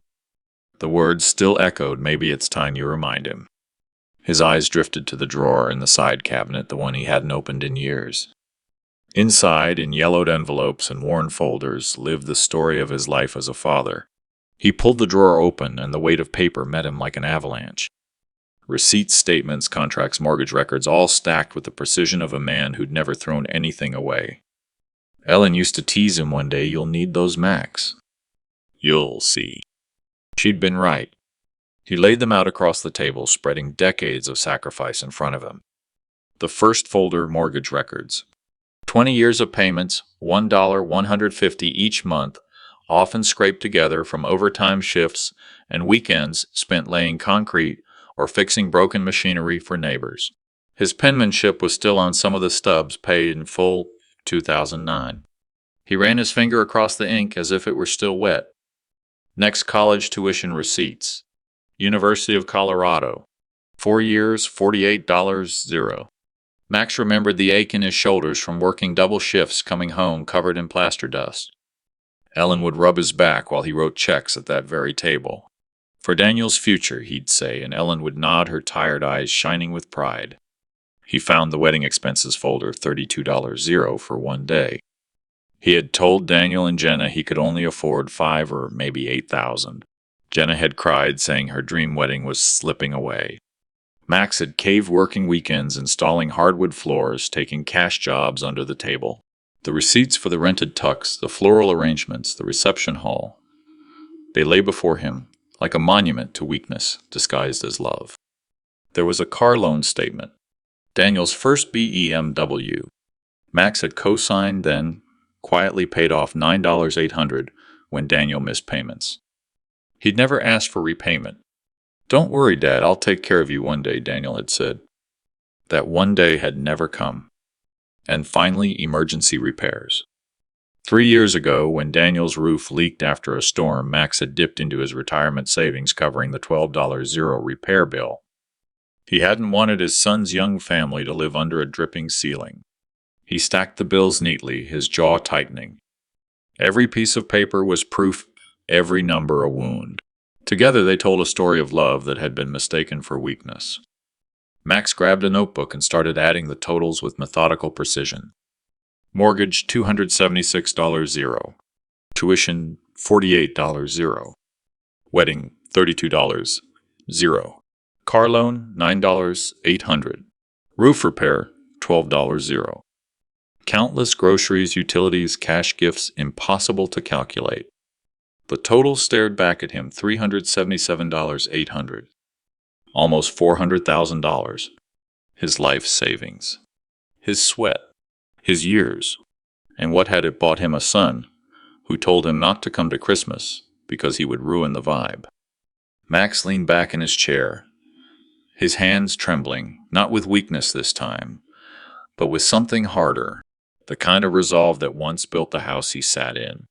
The words still echoed, "Maybe it's time you remind him." His eyes drifted to the drawer in the side cabinet, the one he hadn't opened in years. Inside, in yellowed envelopes and worn folders, lived the story of his life as a father. He pulled the drawer open, and the weight of paper met him like an avalanche. Receipts, statements, contracts, mortgage records, all stacked with the precision of a man who'd never thrown anything away. Ellen used to tease him one day, "You'll need those Macs." "You'll see." She'd been right. He laid them out across the table, spreading decades of sacrifice in front of him. The first folder, mortgage records. 20 years of payments, $1.150 each month, often scraped together from overtime shifts and weekends spent laying concrete or fixing broken machinery for neighbors. His penmanship was still on some of the stubs, paid in full 2009. He ran his finger across the ink as if it were still wet. Next, college tuition receipts. University of Colorado. 4 years, $48.00. Max remembered the ache in his shoulders from working double shifts coming home covered in plaster dust. Ellen would rub his back while he wrote checks at that very table. "For Daniel's future," he'd say, and Ellen would nod, her tired eyes shining with pride. He found the wedding expenses folder, $32.00 for one day. He had told Daniel and Jenna he could only afford $5,000 or maybe $8,000. Jenna had cried, saying her dream wedding was slipping away. Max had caved working weekends, installing hardwood floors, taking cash jobs under the table. The receipts for the rented tux, the floral arrangements, the reception hall. They lay before him, like a monument to weakness disguised as love. There was a car loan statement. Daniel's first BMW. Max had co-signed, then quietly paid off $9,800 when Daniel missed payments. He'd never asked for repayment. "Don't worry, Dad, I'll take care of you one day," Daniel had said. That one day had never come. And finally, emergency repairs. 3 years ago, when Daniel's roof leaked after a storm, Max had dipped into his retirement savings covering the $12.00 repair bill. He hadn't wanted his son's young family to live under a dripping ceiling. He stacked the bills neatly, his jaw tightening. Every piece of paper was proof, every number a wound. Together they told a story of love that had been mistaken for weakness. Max grabbed a notebook and started adding the totals with methodical precision. Mortgage, $276.00. Tuition, $48.00. Wedding, $32.00. Car loan, $9,800. Roof repair, $12.00. Countless groceries, utilities, cash gifts, impossible to calculate. The total stared back at him, $377,800. Almost $400,000. His life savings. His sweat. His years. And what had it bought him? A son who told him not to come to Christmas because he would ruin the vibe. Max leaned back in his chair, his hands trembling, not with weakness this time, but with something harder, the kind of resolve that once built the house he sat in.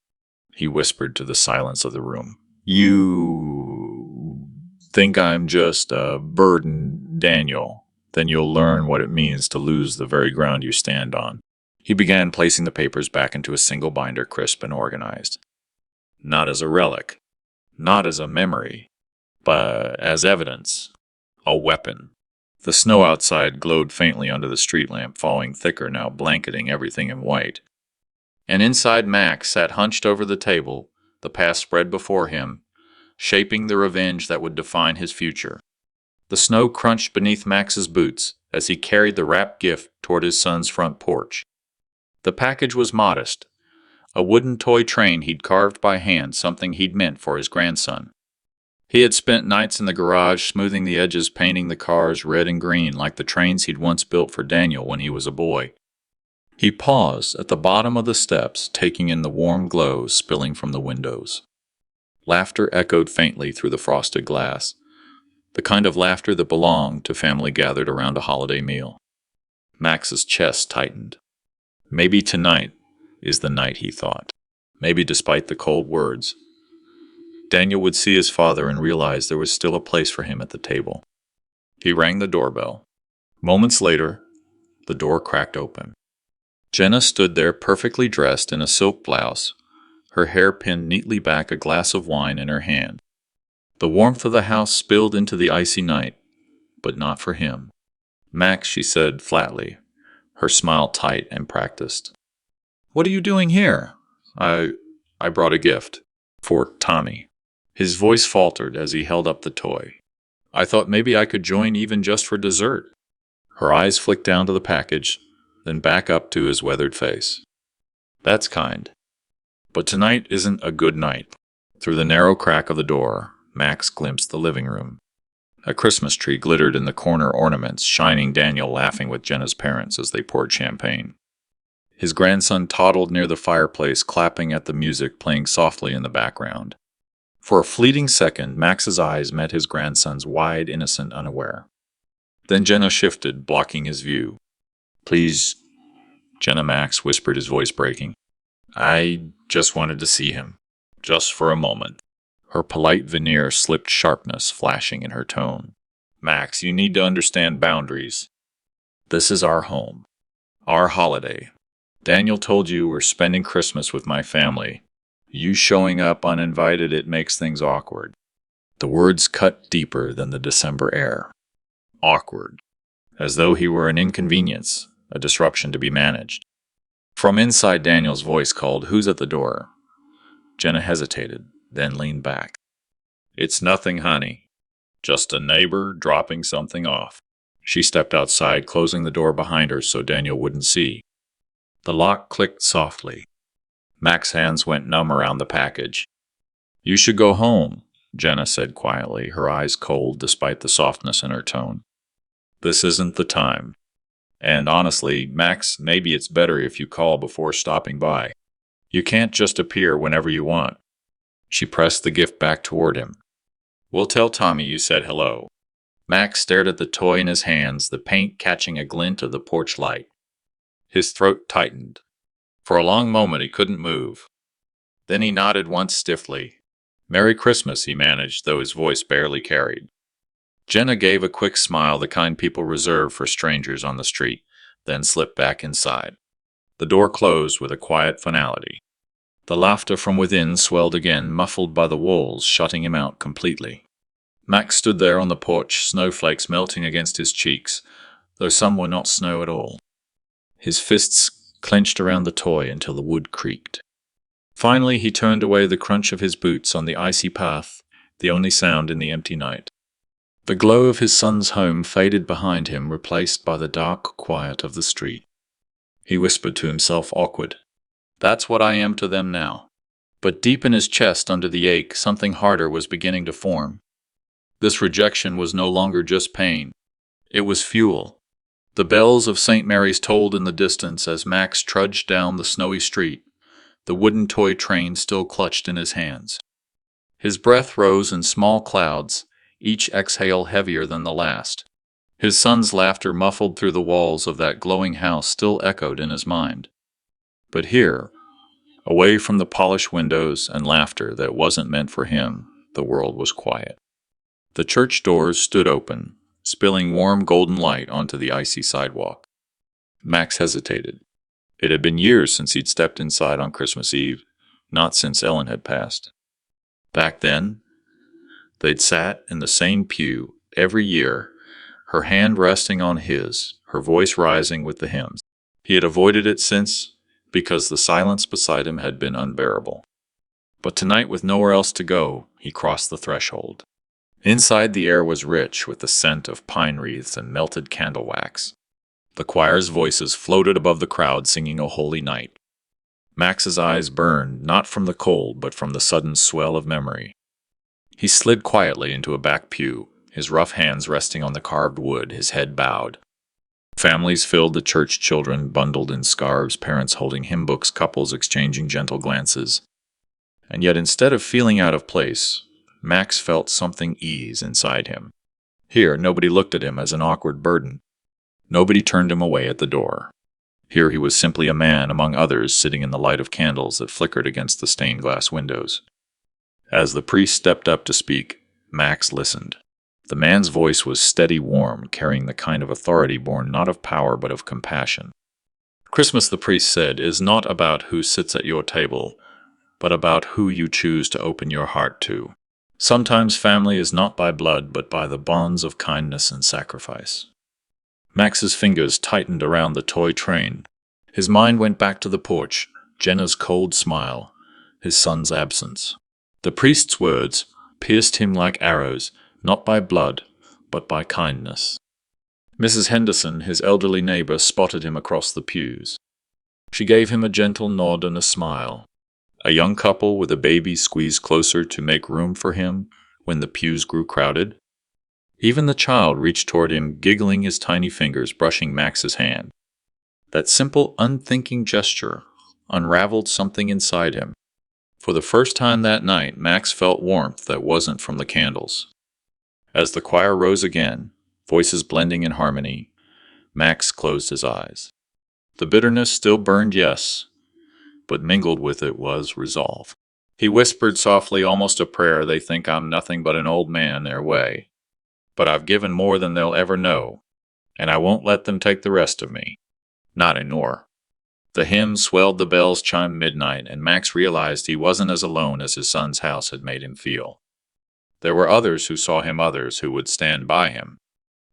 He whispered to the silence of the room, "You think I'm just a burden, Daniel? Then you'll learn what it means to lose the very ground you stand on." He began placing the papers back into a single binder, crisp and organized. Not as a relic, not as a memory, but as evidence, a weapon. The snow outside glowed faintly under the street lamp, falling thicker now, blanketing everything in white. And inside, Max sat hunched over the table, the past spread before him, shaping the revenge that would define his future. The snow crunched beneath Max's boots as he carried the wrapped gift toward his son's front porch. The package was modest, a wooden toy train he'd carved by hand, something he'd meant for his grandson. He had spent nights in the garage smoothing the edges, painting the cars red and green like the trains he'd once built for Daniel when he was a boy. He paused at the bottom of the steps, taking in the warm glow spilling from the windows. Laughter echoed faintly through the frosted glass, the kind of laughter that belonged to family gathered around a holiday meal. Max's chest tightened. Maybe tonight is the night, he thought. Maybe despite the cold words, Daniel would see his father and realize there was still a place for him at the table. He rang the doorbell. Moments later, the door cracked open. Jenna stood there perfectly dressed in a silk blouse, her hair pinned neatly back, a glass of wine in her hand. The warmth of the house spilled into the icy night, but not for him. "Max," she said flatly, her smile tight and practiced. "What are you doing here?" I brought a gift. For Tommy." His voice faltered as he held up the toy. "I thought maybe I could join even just for dessert." Her eyes flicked down to the package, then back up to his weathered face. "That's kind. But tonight isn't a good night." Through the narrow crack of the door, Max glimpsed the living room. A Christmas tree glittered in the corner ornaments, shining Daniel laughing with Jenna's parents as they poured champagne. His grandson toddled near the fireplace, clapping at the music playing softly in the background. For a fleeting second, Max's eyes met his grandson's, wide, innocent, unaware. Then Jenna shifted, blocking his view. "Please, Jenna," Max whispered, his voice breaking. "I just wanted to see him. Just for a moment." Her polite veneer slipped, sharpness flashing in her tone. "Max, you need to understand boundaries. This is our home. Our holiday. Daniel told you we're spending Christmas with my family. You showing up uninvited, it makes things awkward." The words cut deeper than the December air. Awkward. As though he were an inconvenience, a disruption to be managed. From inside, Daniel's voice called, "Who's at the door?" Jenna hesitated, then leaned back. "It's nothing, honey. Just a neighbor dropping something off." She stepped outside, closing the door behind her so Daniel wouldn't see. The lock clicked softly. Max's hands went numb around the package. "You should go home," Jenna said quietly, her eyes cold despite the softness in her tone. "This isn't the time. And honestly, Max, maybe it's better if you call before stopping by. You can't just appear whenever you want." She pressed the gift back toward him. "We'll tell Tommy you said hello." Max stared at the toy in his hands, the paint catching a glint of the porch light. His throat tightened. For a long moment he couldn't move. Then he nodded once stiffly. "Merry Christmas," he managed, though his voice barely carried. Jenna gave a quick smile, the kind people reserve for strangers on the street, then slipped back inside. The door closed with a quiet finality. The laughter from within swelled again, muffled by the walls, shutting him out completely. Max stood there on the porch, snowflakes melting against his cheeks, though some were not snow at all. His fists clenched around the toy until the wood creaked. Finally, he turned away, the crunch of his boots on the icy path, the only sound in the empty night. The glow of his son's home faded behind him, replaced by the dark quiet of the street. He whispered to himself, awkward. "That's what I am to them now." But deep in his chest, under the ache, something harder was beginning to form. This rejection was no longer just pain. It was fuel. The bells of St. Mary's tolled in the distance as Max trudged down the snowy street, the wooden toy train still clutched in his hands. His breath rose in small clouds, each exhale heavier than the last. His son's laughter, muffled through the walls of that glowing house, still echoed in his mind. But here, away from the polished windows and laughter that wasn't meant for him, the world was quiet. The church doors stood open, spilling warm golden light onto the icy sidewalk. Max hesitated. It had been years since he'd stepped inside on Christmas Eve, not since Ellen had passed. Back then, they'd sat in the same pew every year, her hand resting on his, her voice rising with the hymns. He had avoided it since, because the silence beside him had been unbearable. But tonight, with nowhere else to go, he crossed the threshold. Inside, the air was rich with the scent of pine wreaths and melted candle wax. The choir's voices floated above the crowd, singing O Holy Night. Max's eyes burned, not from the cold, but from the sudden swell of memory. He slid quietly into a back pew, his rough hands resting on the carved wood, his head bowed. Families filled the church, children bundled in scarves, parents holding hymn books, couples exchanging gentle glances. And yet, instead of feeling out of place, Max felt something ease inside him. Here, nobody looked at him as an awkward burden. Nobody turned him away at the door. Here he was simply a man among others, sitting in the light of candles that flickered against the stained glass windows. As the priest stepped up to speak, Max listened. The man's voice was steady, warm, carrying the kind of authority born not of power but of compassion. Christmas, the priest said, is not about who sits at your table, but about who you choose to open your heart to. Sometimes family is not by blood, but by the bonds of kindness and sacrifice. Max's fingers tightened around the toy train. His mind went back to the porch, Jenna's cold smile, his son's absence. The priest's words pierced him like arrows, not by blood, but by kindness. Mrs. Henderson, his elderly neighbor, spotted him across the pews. She gave him a gentle nod and a smile. A young couple with a baby squeezed closer to make room for him when the pews grew crowded. Even the child reached toward him, giggling, his tiny fingers brushing Max's hand. That simple, unthinking gesture unraveled something inside him. For the first time that night, Max felt warmth that wasn't from the candles. As the choir rose again, voices blending in harmony, Max closed his eyes. The bitterness still burned, yes, but mingled with it was resolve. He whispered softly, almost a prayer, "They think I'm nothing but an old man their way. But I've given more than they'll ever know, and I won't let them take the rest of me. Not anymore." The hymn swelled, the bells chimed midnight, and Max realized he wasn't as alone as his son's house had made him feel. There were others who saw him, others who would stand by him.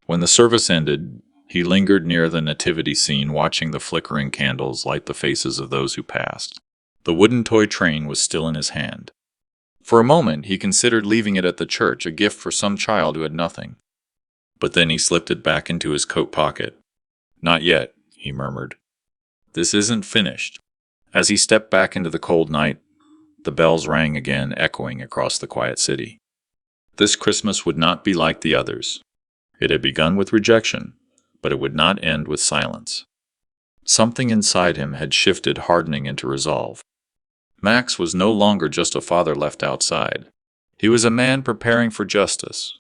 When the service ended, he lingered near the nativity scene, watching the flickering candles light the faces of those who passed. The wooden toy train was still in his hand. For a moment, he considered leaving it at the church, a gift for some child who had nothing. But then he slipped it back into his coat pocket. "Not yet," he murmured. "This isn't finished." As he stepped back into the cold night, the bells rang again, echoing across the quiet city. This Christmas would not be like the others. It had begun with rejection, but it would not end with silence. Something inside him had shifted, hardening into resolve. Max was no longer just a father left outside. He was a man preparing for justice.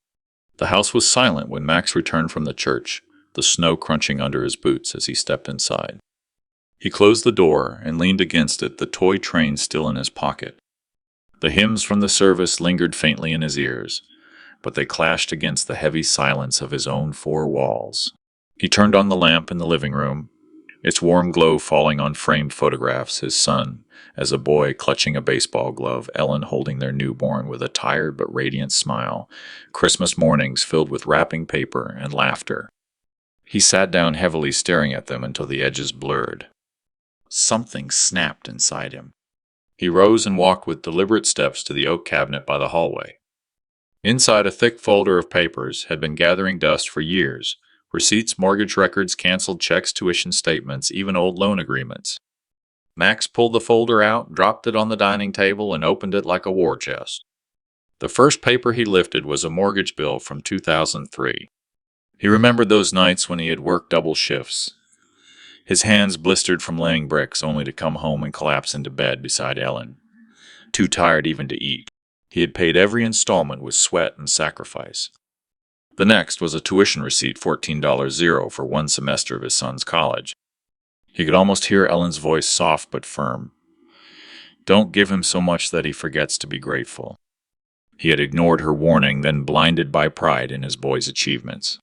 The house was silent when Max returned from the church, the snow crunching under his boots as he stepped inside. He closed the door and leaned against it, the toy train still in his pocket. The hymns from the service lingered faintly in his ears, but they clashed against the heavy silence of his own four walls. He turned on the lamp in the living room, its warm glow falling on framed photographs, his son as a boy clutching a baseball glove, Ellen holding their newborn with a tired but radiant smile, Christmas mornings filled with wrapping paper and laughter. He sat down heavily, staring at them until the edges blurred. Something snapped inside him. He rose and walked with deliberate steps to the oak cabinet by the hallway. Inside, a thick folder of papers had been gathering dust for years. Receipts, mortgage records, canceled checks, tuition statements, even old loan agreements. Max pulled the folder out, dropped it on the dining table, and opened it like a war chest. The first paper he lifted was a mortgage bill from 2003. He remembered those nights when he had worked double shifts. His hands blistered from laying bricks, only to come home and collapse into bed beside Ellen, too tired even to eat. He had paid every installment with sweat and sacrifice. The next was a tuition receipt, $14 for one semester of his son's college. He could almost hear Ellen's voice, soft but firm. "Don't give him so much that he forgets to be grateful." He had ignored her warning, then blinded by pride in his boy's achievements.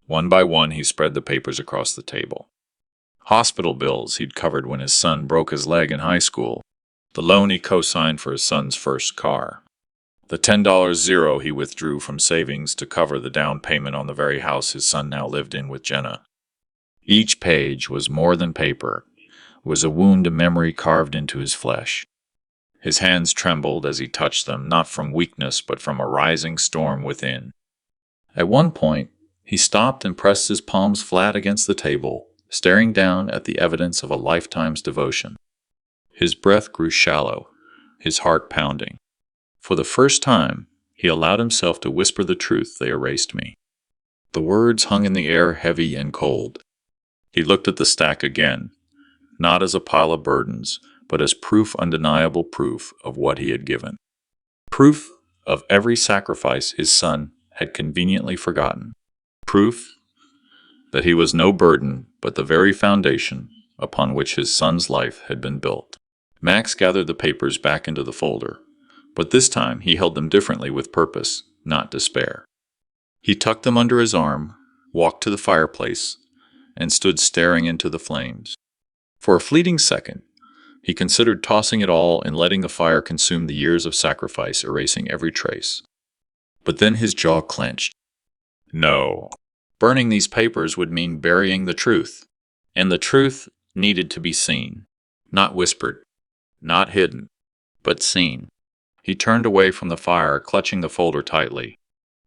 One by one, he spread the papers across the table. Hospital bills he'd covered when his son broke his leg in high school. The loan he co-signed for his son's first car. The $10 he withdrew from savings to cover the down payment on the very house his son now lived in with Jenna. Each page was more than paper, was a wound, a memory carved into his flesh. His hands trembled as he touched them, not from weakness but from a rising storm within. At one point, he stopped and pressed his palms flat against the table, staring down at the evidence of a lifetime's devotion. His breath grew shallow, his heart pounding. For the first time, he allowed himself to whisper the truth, "They erased me." The words hung in the air, heavy and cold. He looked at the stack again, not as a pile of burdens, but as proof, undeniable proof of what he had given. Proof of every sacrifice his son had conveniently forgotten. Proof that he was no burden, but the very foundation upon which his son's life had been built. Max gathered the papers back into the folder, but this time he held them differently, with purpose, not despair. He tucked them under his arm, walked to the fireplace, and stood staring into the flames. For a fleeting second, he considered tossing it all and letting the fire consume the years of sacrifice, erasing every trace. But then his jaw clenched. No. Burning these papers would mean burying the truth. And the truth needed to be seen. Not whispered. Not hidden. But seen. He turned away from the fire, clutching the folder tightly.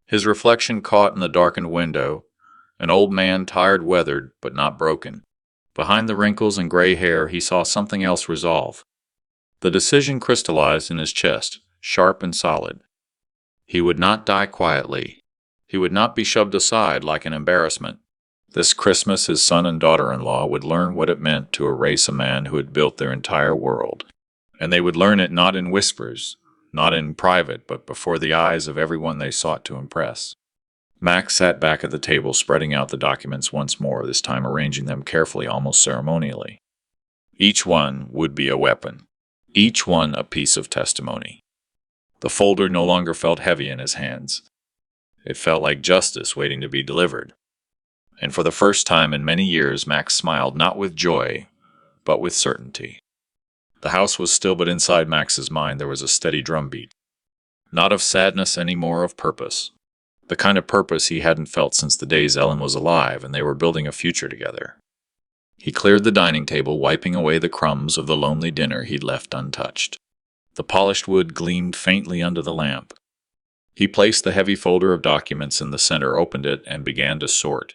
His reflection caught in the darkened window, an old man, tired, weathered, but not broken. Behind the wrinkles and gray hair, he saw something else resolve. The decision crystallized in his chest, sharp and solid. He would not die quietly. He would not be shoved aside like an embarrassment. This Christmas, his son and daughter-in-law would learn what it meant to erase a man who had built their entire world. And they would learn it not in whispers, not in private, but before the eyes of everyone they sought to impress. Max sat back at the table, spreading out the documents once more, this time arranging them carefully, almost ceremonially. Each one would be a weapon. Each one a piece of testimony. The folder no longer felt heavy in his hands. It felt like justice waiting to be delivered. And for the first time in many years, Max smiled, not with joy, but with certainty. The house was still, but inside Max's mind there was a steady drumbeat. Not of sadness anymore, of purpose. The kind of purpose he hadn't felt since the days Ellen was alive and they were building a future together. He cleared the dining table, wiping away the crumbs of the lonely dinner he'd left untouched. The polished wood gleamed faintly under the lamp. He placed the heavy folder of documents in the center, opened it, and began to sort.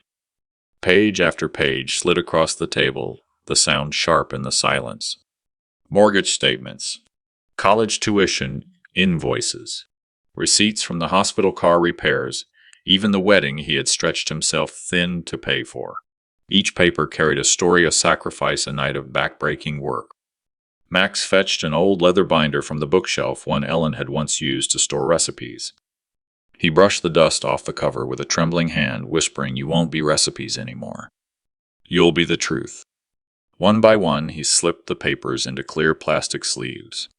Page after page slid across the table, the sound sharp in the silence. Mortgage statements, college tuition, invoices, receipts from the hospital car repairs, even the wedding he had stretched himself thin to pay for. Each paper carried a story, a sacrifice, a night of back-breaking work. Max fetched an old leather binder from the bookshelf, one Ellen had once used to store recipes. He brushed the dust off the cover with a trembling hand, whispering, "You won't be recipes anymore. You'll be the truth." One by one, he slipped the papers into clear plastic sleeves.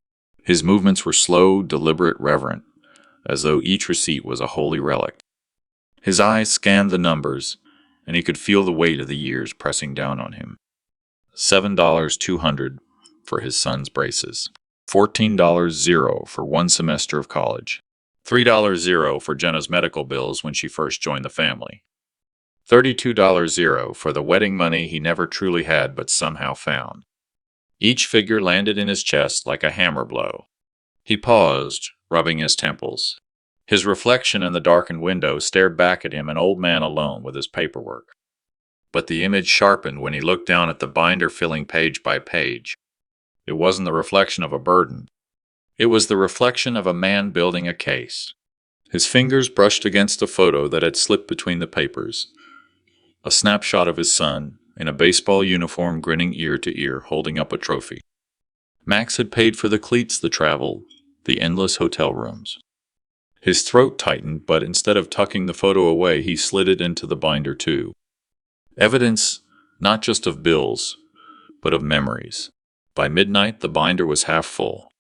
His movements were slow, deliberate, reverent, as though each receipt was a holy relic. His eyes scanned the numbers, and he could feel the weight of the years pressing down on him. $7.200 for his son's braces. $14.00 for 1 semester of college. $3.00 for Jenna's medical bills when she first joined the family. $32.00 for the wedding money he never truly had but somehow found. Each figure landed in his chest like a hammer blow. He paused, rubbing his temples. His reflection in the darkened window stared back at him, an old man alone with his paperwork. But the image sharpened when he looked down at the binder, filling page by page. It wasn't the reflection of a burden. It was the reflection of a man building a case. His fingers brushed against a photo that had slipped between the papers. A snapshot of his son, in a baseball uniform, grinning ear to ear, holding up a trophy. Max had paid for the cleats, the travel, the endless hotel rooms. His throat tightened, but instead of tucking the photo away, he slid it into the binder too. Evidence not just of bills, but of memories. By midnight, the binder was half full.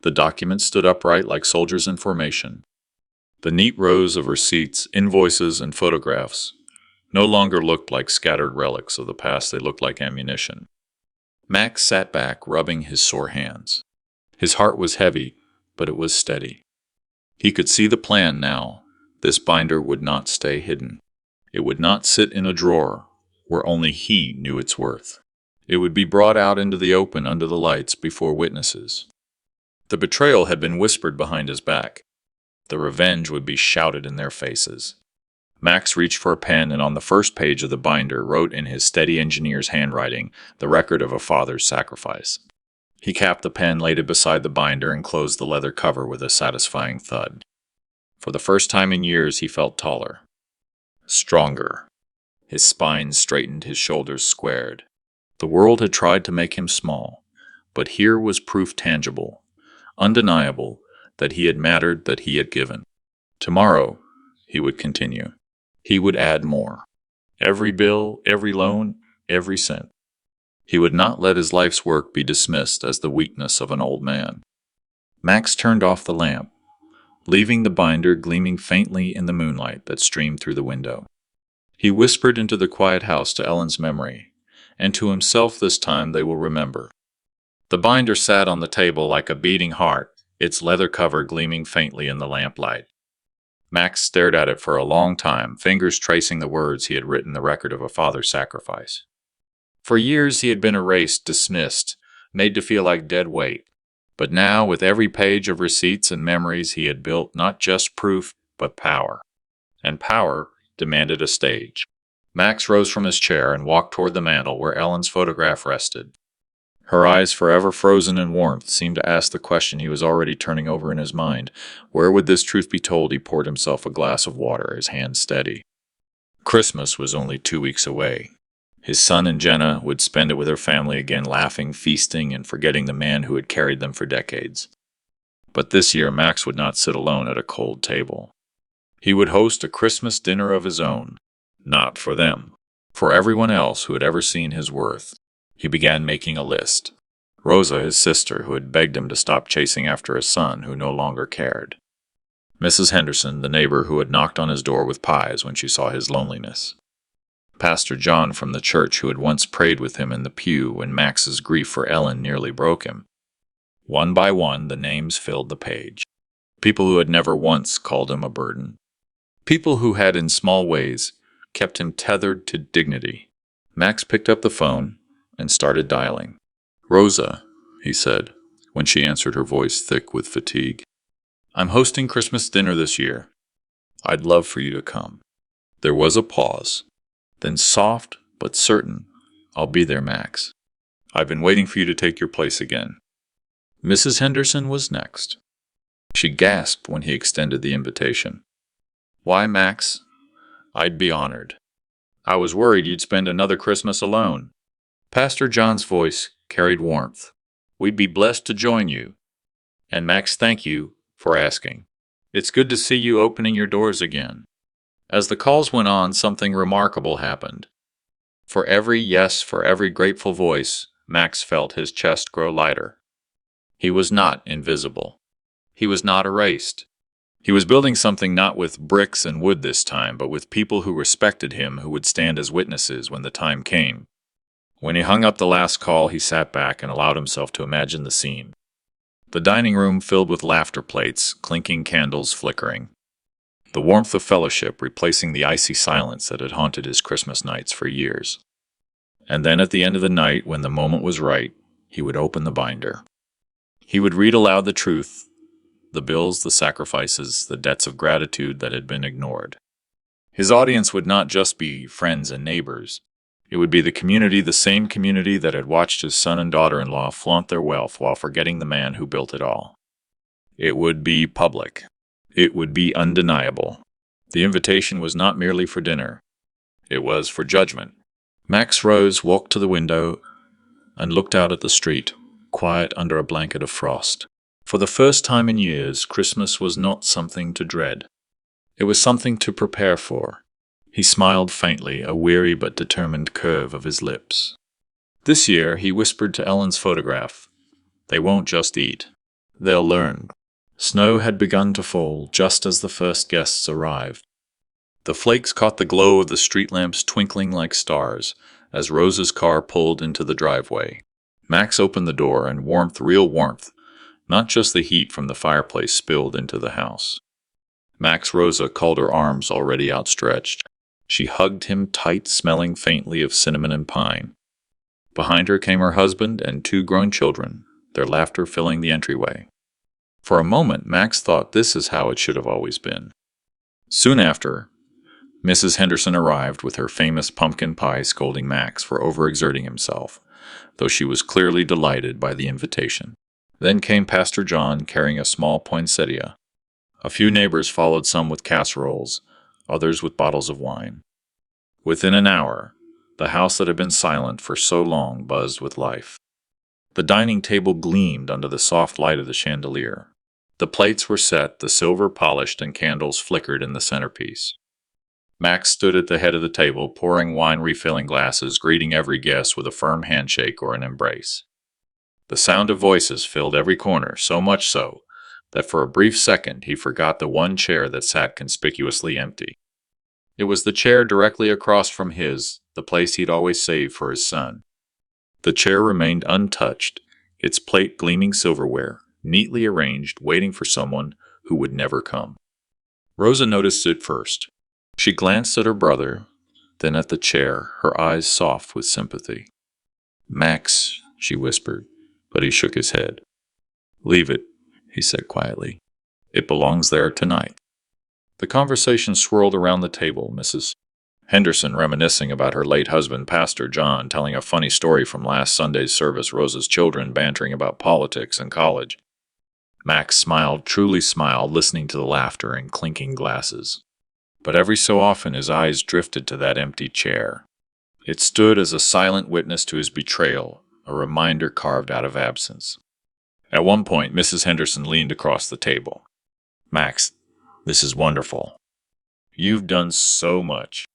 The documents stood upright like soldiers in formation. The neat rows of receipts, invoices, and photographs no longer looked like scattered relics of the past, they looked like ammunition. Max sat back, rubbing his sore hands. His heart was heavy, but it was steady. He could see the plan now. This binder would not stay hidden. It would not sit in a drawer where only he knew its worth. It would be brought out into the open under the lights before witnesses. The betrayal had been whispered behind his back. The revenge would be shouted in their faces. Max reached for a pen and on the first page of the binder wrote in his steady engineer's handwriting the record of a father's sacrifice. He capped the pen, laid it beside the binder, and closed the leather cover with a satisfying thud. For the first time in years, he felt taller. Stronger. His spine straightened, his shoulders squared. The world had tried to make him small, but here was proof tangible, undeniable, that he had mattered, that he had given. Tomorrow, he would continue. He would add more. Every bill, every loan, every cent. He would not let his life's work be dismissed as the weakness of an old man. Max turned off the lamp, leaving the binder gleaming faintly in the moonlight that streamed through the window. He whispered into the quiet house to Ellen's memory, and to himself this time they will remember. The binder sat on the table like a beating heart, its leather cover gleaming faintly in the lamplight. Max stared at it for a long time, fingers tracing the words he had written, the record of a father's sacrifice. For years he had been erased, dismissed, made to feel like dead weight. But now, with every page of receipts and memories, he had built not just proof, but power. And power demanded a stage. Max rose from his chair and walked toward the mantel where Ellen's photograph rested. Her eyes, forever frozen in warmth, seemed to ask the question he was already turning over in his mind. Where would this truth be told? He poured himself a glass of water, his hand steady. Christmas was only 2 weeks away. His son and Jenna would spend it with her family again, laughing, feasting, and forgetting the man who had carried them for decades. But this year, Max would not sit alone at a cold table. He would host a Christmas dinner of his own. Not for them. For everyone else who had ever seen his worth. He began making a list. Rosa, his sister, who had begged him to stop chasing after a son who no longer cared. Mrs. Henderson, the neighbor who had knocked on his door with pies when she saw his loneliness. Pastor John from the church who had once prayed with him in the pew when Max's grief for Ellen nearly broke him. One by one, the names filled the page. People who had never once called him a burden. People who had, in small ways, kept him tethered to dignity. Max picked up the phone and started dialing. "Rosa," he said, when she answered, her voice thick with fatigue. "I'm hosting Christmas dinner this year. I'd love for you to come." There was a pause. Then soft but certain, "I'll be there, Max. I've been waiting for you to take your place again." Mrs. Henderson was next. She gasped when he extended the invitation. "Why, Max? I'd be honored. I was worried you'd spend another Christmas alone." Pastor John's voice carried warmth. "We'd be blessed to join you. And Max, thank you for asking. It's good to see you opening your doors again." As the calls went on, something remarkable happened. For every yes, for every grateful voice, Max felt his chest grow lighter. He was not invisible. He was not erased. He was building something not with bricks and wood this time, but with people who respected him, who would stand as witnesses when the time came. When he hung up the last call, he sat back and allowed himself to imagine the scene. The dining room filled with laughter plates, clinking candles flickering. The warmth of fellowship replacing the icy silence that had haunted his Christmas nights for years. And then at the end of the night, when the moment was right, he would open the binder. He would read aloud the truth, the bills, the sacrifices, the debts of gratitude that had been ignored. His audience would not just be friends and neighbors. It would be the community, the same community that had watched his son and daughter-in-law flaunt their wealth while forgetting the man who built it all. It would be public. It would be undeniable. The invitation was not merely for dinner. It was for judgment. Max rose, walked to the window, and looked out at the street, quiet under a blanket of frost. For the first time in years, Christmas was not something to dread. It was something to prepare for. He smiled faintly, a weary but determined curve of his lips. This year, he whispered to Ellen's photograph, "They won't just eat. They'll learn." Snow had begun to fall just as the first guests arrived. The flakes caught the glow of the street lamps twinkling like stars as Rosa's car pulled into the driveway. Max opened the door, and warmth, real warmth, not just the heat from the fireplace, spilled into the house. Max, Rosa called her arms already outstretched. She hugged him tight, smelling faintly of cinnamon and pine. Behind her came her husband and 2 grown children, their laughter filling the entryway. For a moment, Max thought this is how it should have always been. Soon after, Mrs. Henderson arrived with her famous pumpkin pie, scolding Max for overexerting himself, though she was clearly delighted by the invitation. Then came Pastor John carrying a small poinsettia. A few neighbors followed, some with casseroles, others with bottles of wine. Within an hour, the house that had been silent for so long buzzed with life. The dining table gleamed under the soft light of the chandelier. The plates were set, the silver polished, and candles flickered in the centerpiece. Max stood at the head of the table, pouring wine, refilling glasses, greeting every guest with a firm handshake or an embrace. The sound of voices filled every corner, so much so that for a brief second he forgot the one chair that sat conspicuously empty. It was the chair directly across from his, the place he'd always saved for his son. The chair remained untouched, its plate gleaming silverware, neatly arranged, waiting for someone who would never come. Rosa noticed it first. She glanced at her brother, then at the chair, her eyes soft with sympathy. "Max," she whispered, but he shook his head. "Leave it," he said quietly. "It belongs there tonight." The conversation swirled around the table, Mrs. Henderson reminiscing about her late husband, Pastor John, telling a funny story from last Sunday's service, Rosa's children bantering about politics and college. Max smiled, truly smiled, listening to the laughter and clinking glasses. But every so often his eyes drifted to that empty chair. It stood as a silent witness to his betrayal, a reminder carved out of absence. At one point, Mrs. Henderson leaned across the table. "Max, this is wonderful. You've done so much.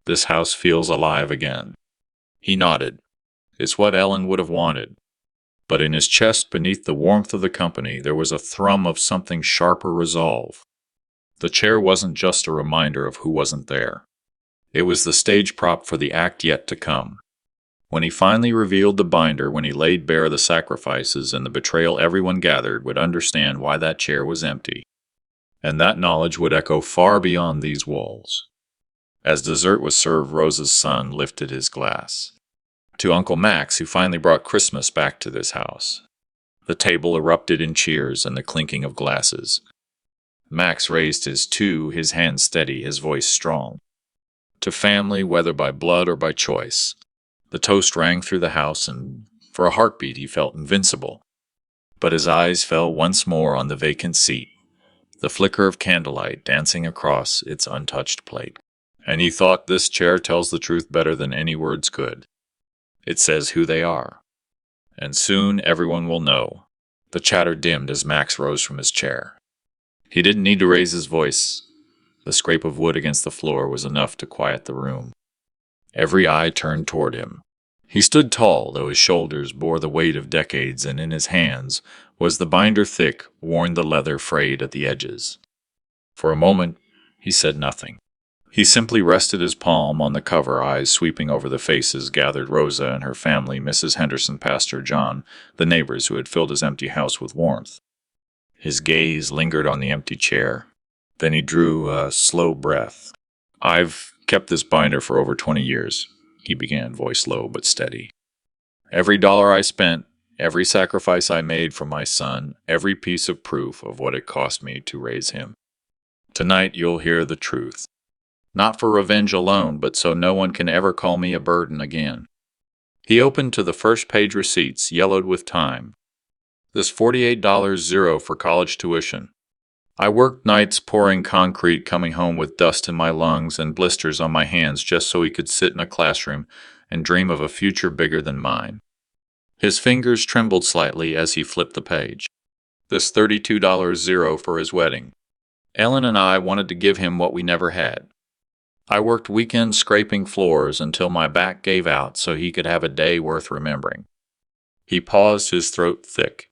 This house feels alive again." He nodded. It's what Ellen would have wanted. But in his chest, beneath the warmth of the company, there was a thrum of something sharper resolve. The chair wasn't just a reminder of who wasn't there. It was the stage prop for the act yet to come. When he finally revealed the binder, when he laid bare the sacrifices and the betrayal, everyone gathered would understand why that chair was empty. And that knowledge would echo far beyond these walls. As dessert was served, Rosa's son lifted his glass. To Uncle Max, who finally brought Christmas back to this house. The table erupted in cheers and the clinking of glasses. Max raised his too, his hand steady, his voice strong. To family, whether by blood or by choice. The toast rang through the house, and for a heartbeat he felt invincible. But his eyes fell once more on the vacant seat, the flicker of candlelight dancing across its untouched plate. And he thought, this chair tells the truth better than any words could. It says who they are. And soon everyone will know. The chatter dimmed as Max rose from his chair. He didn't need to raise his voice. The scrape of wood against the floor was enough to quiet the room. Every eye turned toward him. He stood tall, though his shoulders bore the weight of decades, and in his hands was the binder thick, worn the leather frayed at the edges. For a moment, he said nothing. He simply rested his palm on the cover, eyes sweeping over the faces gathered Rosa and her family, Mrs. Henderson, Pastor John, the neighbors who had filled his empty house with warmth. His gaze lingered on the empty chair. Then he drew a slow breath. "I've kept this binder for over 20 years, he began, voice low but steady. "Every dollar I spent, every sacrifice I made for my son, every piece of proof of what it cost me to raise him. Tonight you'll hear the truth. Not for revenge alone, but so no one can ever call me a burden again." He opened to the first page receipts, yellowed with time. "This $48 zero for college tuition. I worked nights pouring concrete, coming home with dust in my lungs and blisters on my hands just so he could sit in a classroom and dream of a future bigger than mine." His fingers trembled slightly as he flipped the page. "This $32 zero for his wedding. Ellen and I wanted to give him what we never had. I worked weekends scraping floors until my back gave out so he could have a day worth remembering." He paused, his throat thick.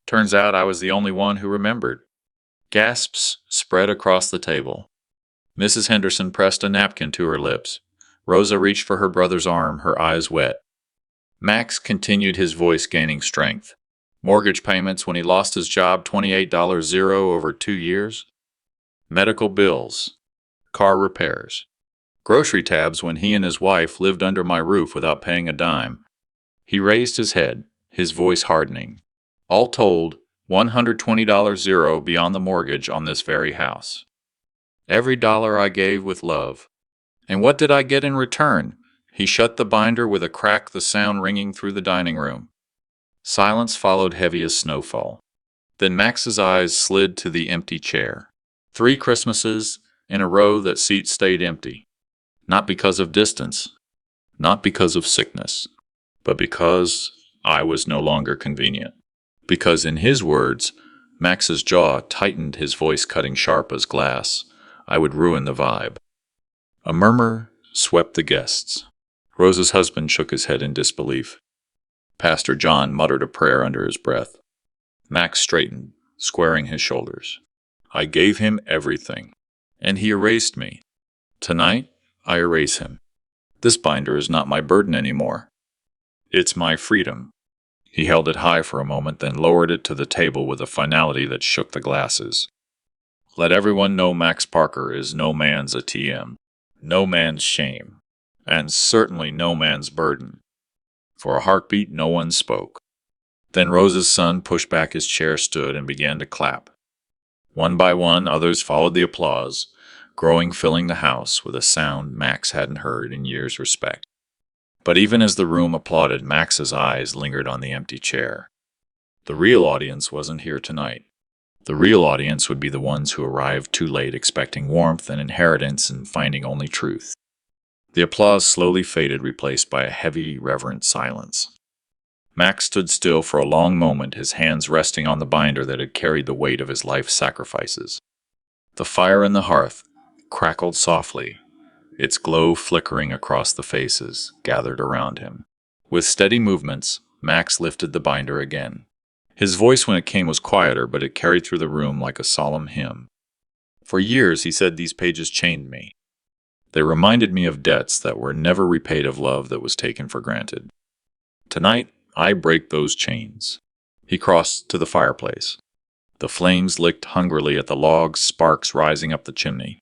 "Turns out I was the only one who remembered." Gasps spread across the table. Mrs. Henderson pressed a napkin to her lips. Rosa reached for her brother's arm, her eyes wet. Max continued, his voice gaining strength. "Mortgage payments when he lost his job, $28 zero over 2 years. Medical bills. Car repairs. Grocery tabs when he and his wife lived under my roof without paying a dime." He raised his head, his voice hardening. "All told, $120 zero beyond the mortgage on this very house. Every dollar I gave with love. And what did I get in return?" He shut the binder with a crack, the sound ringing through the dining room. Silence followed, heavy as snowfall. Then Max's eyes slid to the empty chair. 3 Christmases in a row that seat stayed empty. Not because of distance, not because of sickness, but because I was no longer convenient. Because, in his words, Max's jaw tightened, his voice cutting sharp as glass, I would ruin the vibe. A murmur swept the guests. Rosa's husband shook his head in disbelief. Pastor John muttered a prayer under his breath. Max straightened, squaring his shoulders. "I gave him everything, and he erased me. Tonight, I erase him. This binder is not my burden anymore." It's my freedom. He held it high for a moment, then lowered it to the table with a finality that shook the glasses. Let everyone know Max Parker is no man's ATM, no man's shame, and certainly no man's burden. For a heartbeat, no one spoke. Then Rose's son pushed back his chair, stood, and began to clap. One by one, others followed the applause, growing, filling the house with a sound Max hadn't heard in years. Respect. But even as the room applauded, Max's eyes lingered on the empty chair. The real audience wasn't here tonight. The real audience would be the ones who arrived too late, expecting warmth and inheritance and finding only truth. The applause slowly faded, replaced by a heavy, reverent silence. Max stood still for a long moment, his hands resting on the binder that had carried the weight of his life's sacrifices. The fire in the hearth crackled softly, its glow flickering across the faces gathered around him. With steady movements, Max lifted the binder again. His voice when it came was quieter, but it carried through the room like a solemn hymn. For years, he said, these pages chained me. They reminded me of debts that were never repaid, of love that was taken for granted. Tonight, I break those chains. He crossed to the fireplace. The flames licked hungrily at the logs, sparks rising up the chimney.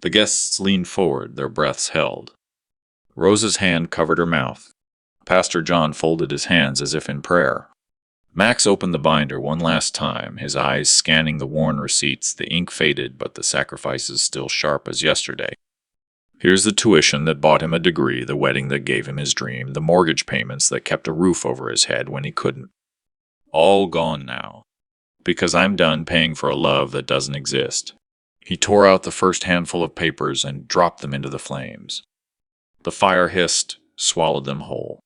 The guests leaned forward, their breaths held. Rose's hand covered her mouth. Pastor John folded his hands as if in prayer. Max opened the binder one last time, his eyes scanning the worn receipts. The ink faded, but the sacrifices still sharp as yesterday. Here's the tuition that bought him a degree, the wedding that gave him his dream, the mortgage payments that kept a roof over his head when he couldn't. All gone now. Because I'm done paying for a love that doesn't exist. He tore out the first handful of papers and dropped them into the flames. The fire hissed, swallowed them whole.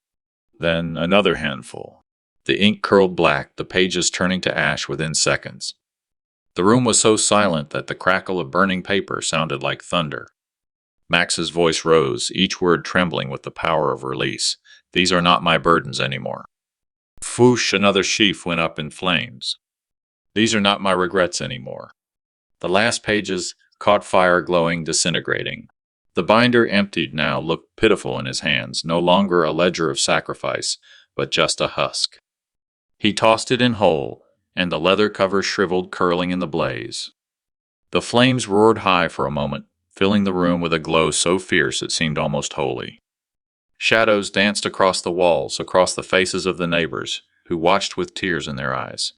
Then another handful. The ink curled black, the pages turning to ash within seconds. The room was so silent that the crackle of burning paper sounded like thunder. Max's voice rose, each word trembling with the power of release. These are not my burdens anymore. Foosh, another sheaf went up in flames. These are not my regrets anymore. The last pages caught fire, glowing, disintegrating. The binder, emptied now, looked pitiful in his hands, no longer a ledger of sacrifice, but just a husk. He tossed it in whole, and the leather cover shriveled, curling in the blaze. The flames roared high for a moment, filling the room with a glow so fierce it seemed almost holy. Shadows danced across the walls, across the faces of the neighbors, who watched with tears in their eyes.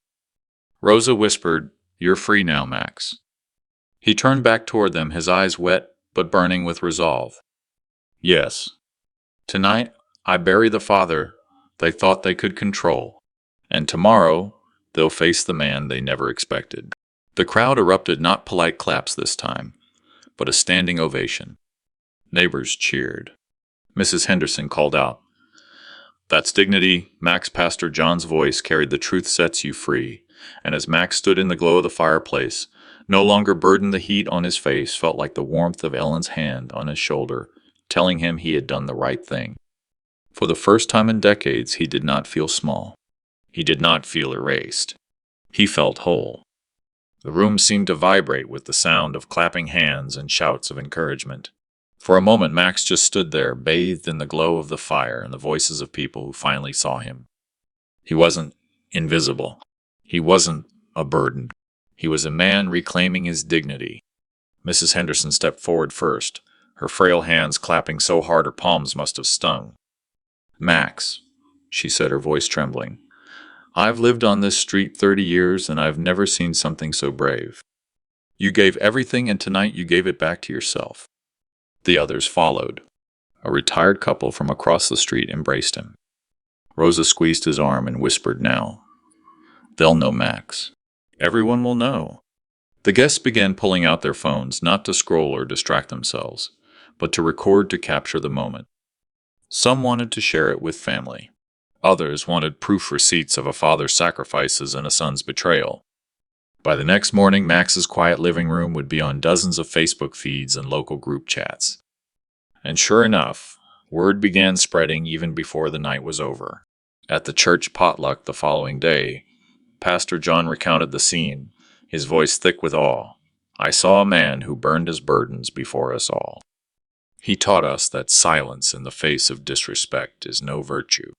Rosa whispered, "You're free now, Max." He turned back toward them, his eyes wet but burning with resolve. "Yes. Tonight, I bury the father they thought they could control, and tomorrow they'll face the man they never expected." The crowd erupted, not polite claps this time, but a standing ovation. Neighbors cheered. Mrs. Henderson called out, "That's dignity." Max. Pastor John's voice carried, "The truth sets you free." And as Max stood in the glow of the fireplace, no longer burdened, the heat on his face felt like the warmth of Ellen's hand on his shoulder, telling him he had done the right thing. For the first time in decades, he did not feel small. He did not feel erased. He felt whole. The room seemed to vibrate with the sound of clapping hands and shouts of encouragement. For a moment, Max just stood there, bathed in the glow of the fire and the voices of people who finally saw him. He wasn't invisible. He wasn't a burden. He was a man reclaiming his dignity. Mrs. Henderson stepped forward first, her frail hands clapping so hard her palms must have stung. "Max," she said, her voice trembling, "I've lived on this street 30 years, and I've never seen something so brave. You gave everything, and tonight you gave it back to yourself." The others followed. A retired couple from across the street embraced him. Rosa squeezed his arm and whispered, "Now, they'll know Max. Everyone will know." The guests began pulling out their phones, not to scroll or distract themselves, but to record, to capture the moment. Some wanted to share it with family. Others wanted proof receipts of a father's sacrifices and a son's betrayal. By the next morning, Max's quiet living room would be on dozens of Facebook feeds and local group chats. And sure enough, word began spreading even before the night was over. At the church potluck the following day, Pastor John recounted the scene, his voice thick with awe. "I saw a man who burned his burdens before us all. He taught us that silence in the face of disrespect is no virtue.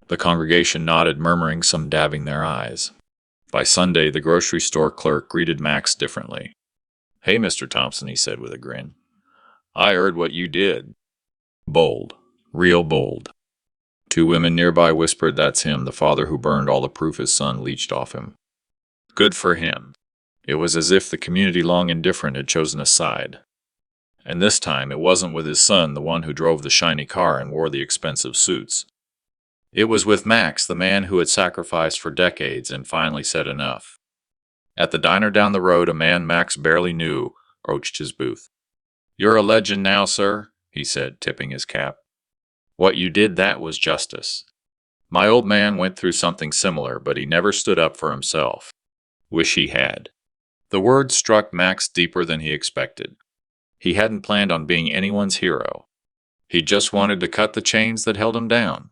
The congregation nodded, murmuring, some dabbing their eyes. By Sunday, the grocery store clerk greeted Max differently. "Hey, Mr. Thompson," he said with a grin. "I heard what you did." Bold. Real bold. Two women nearby whispered, "That's him, the father who burned all the proof his son leached off him." Good for him. It was as if the community, long indifferent, had chosen a side. And this time it wasn't with his son, the one who drove the shiny car and wore the expensive suits. It was with Max, the man who had sacrificed for decades and finally said enough. At the diner down the road, a man Max barely knew approached his booth. "You're a legend now, sir," he said, tipping his cap. "What you did, that was justice. My old man went through something similar, but he never stood up for himself. Wish he had." The words struck Max deeper than he expected. He hadn't planned on being anyone's hero. He just wanted to cut the chains that held him down.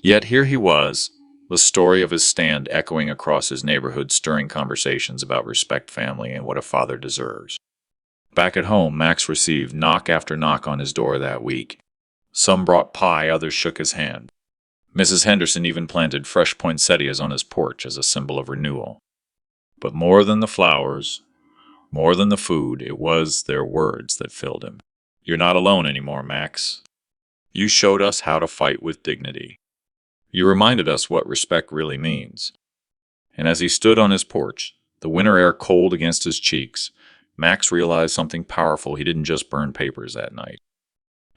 Yet here he was, the story of his stand echoing across his neighborhood, stirring conversations about respect, family, and what a father deserves. Back at home, Max received knock after knock on his door that week. Some brought pie, others shook his hand. Mrs. Henderson even planted fresh poinsettias on his porch as a symbol of renewal. But more than the flowers, more than the food, it was their words that filled him. "You're not alone anymore, Max. You showed us how to fight with dignity. You reminded us what respect really means." And as he stood on his porch, the winter air cold against his cheeks, Max realized something powerful. He didn't just burn papers that night.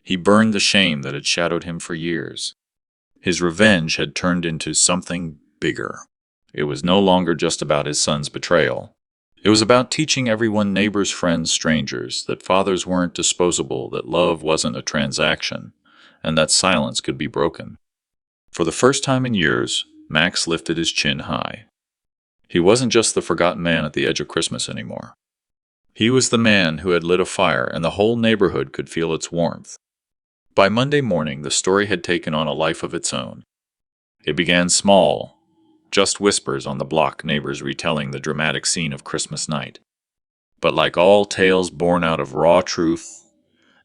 He burned the shame that had shadowed him for years. His revenge had turned into something bigger. It was no longer just about his son's betrayal. It was about teaching everyone, neighbors, friends, strangers, that fathers weren't disposable, that love wasn't a transaction, and that silence could be broken. For the first time in years, Max lifted his chin high. He wasn't just the forgotten man at the edge of Christmas anymore. He was the man who had lit a fire, and the whole neighborhood could feel its warmth. By Monday morning, the story had taken on a life of its own. It began small, just whispers on the block, neighbors retelling the dramatic scene of Christmas night. But like all tales born out of raw truth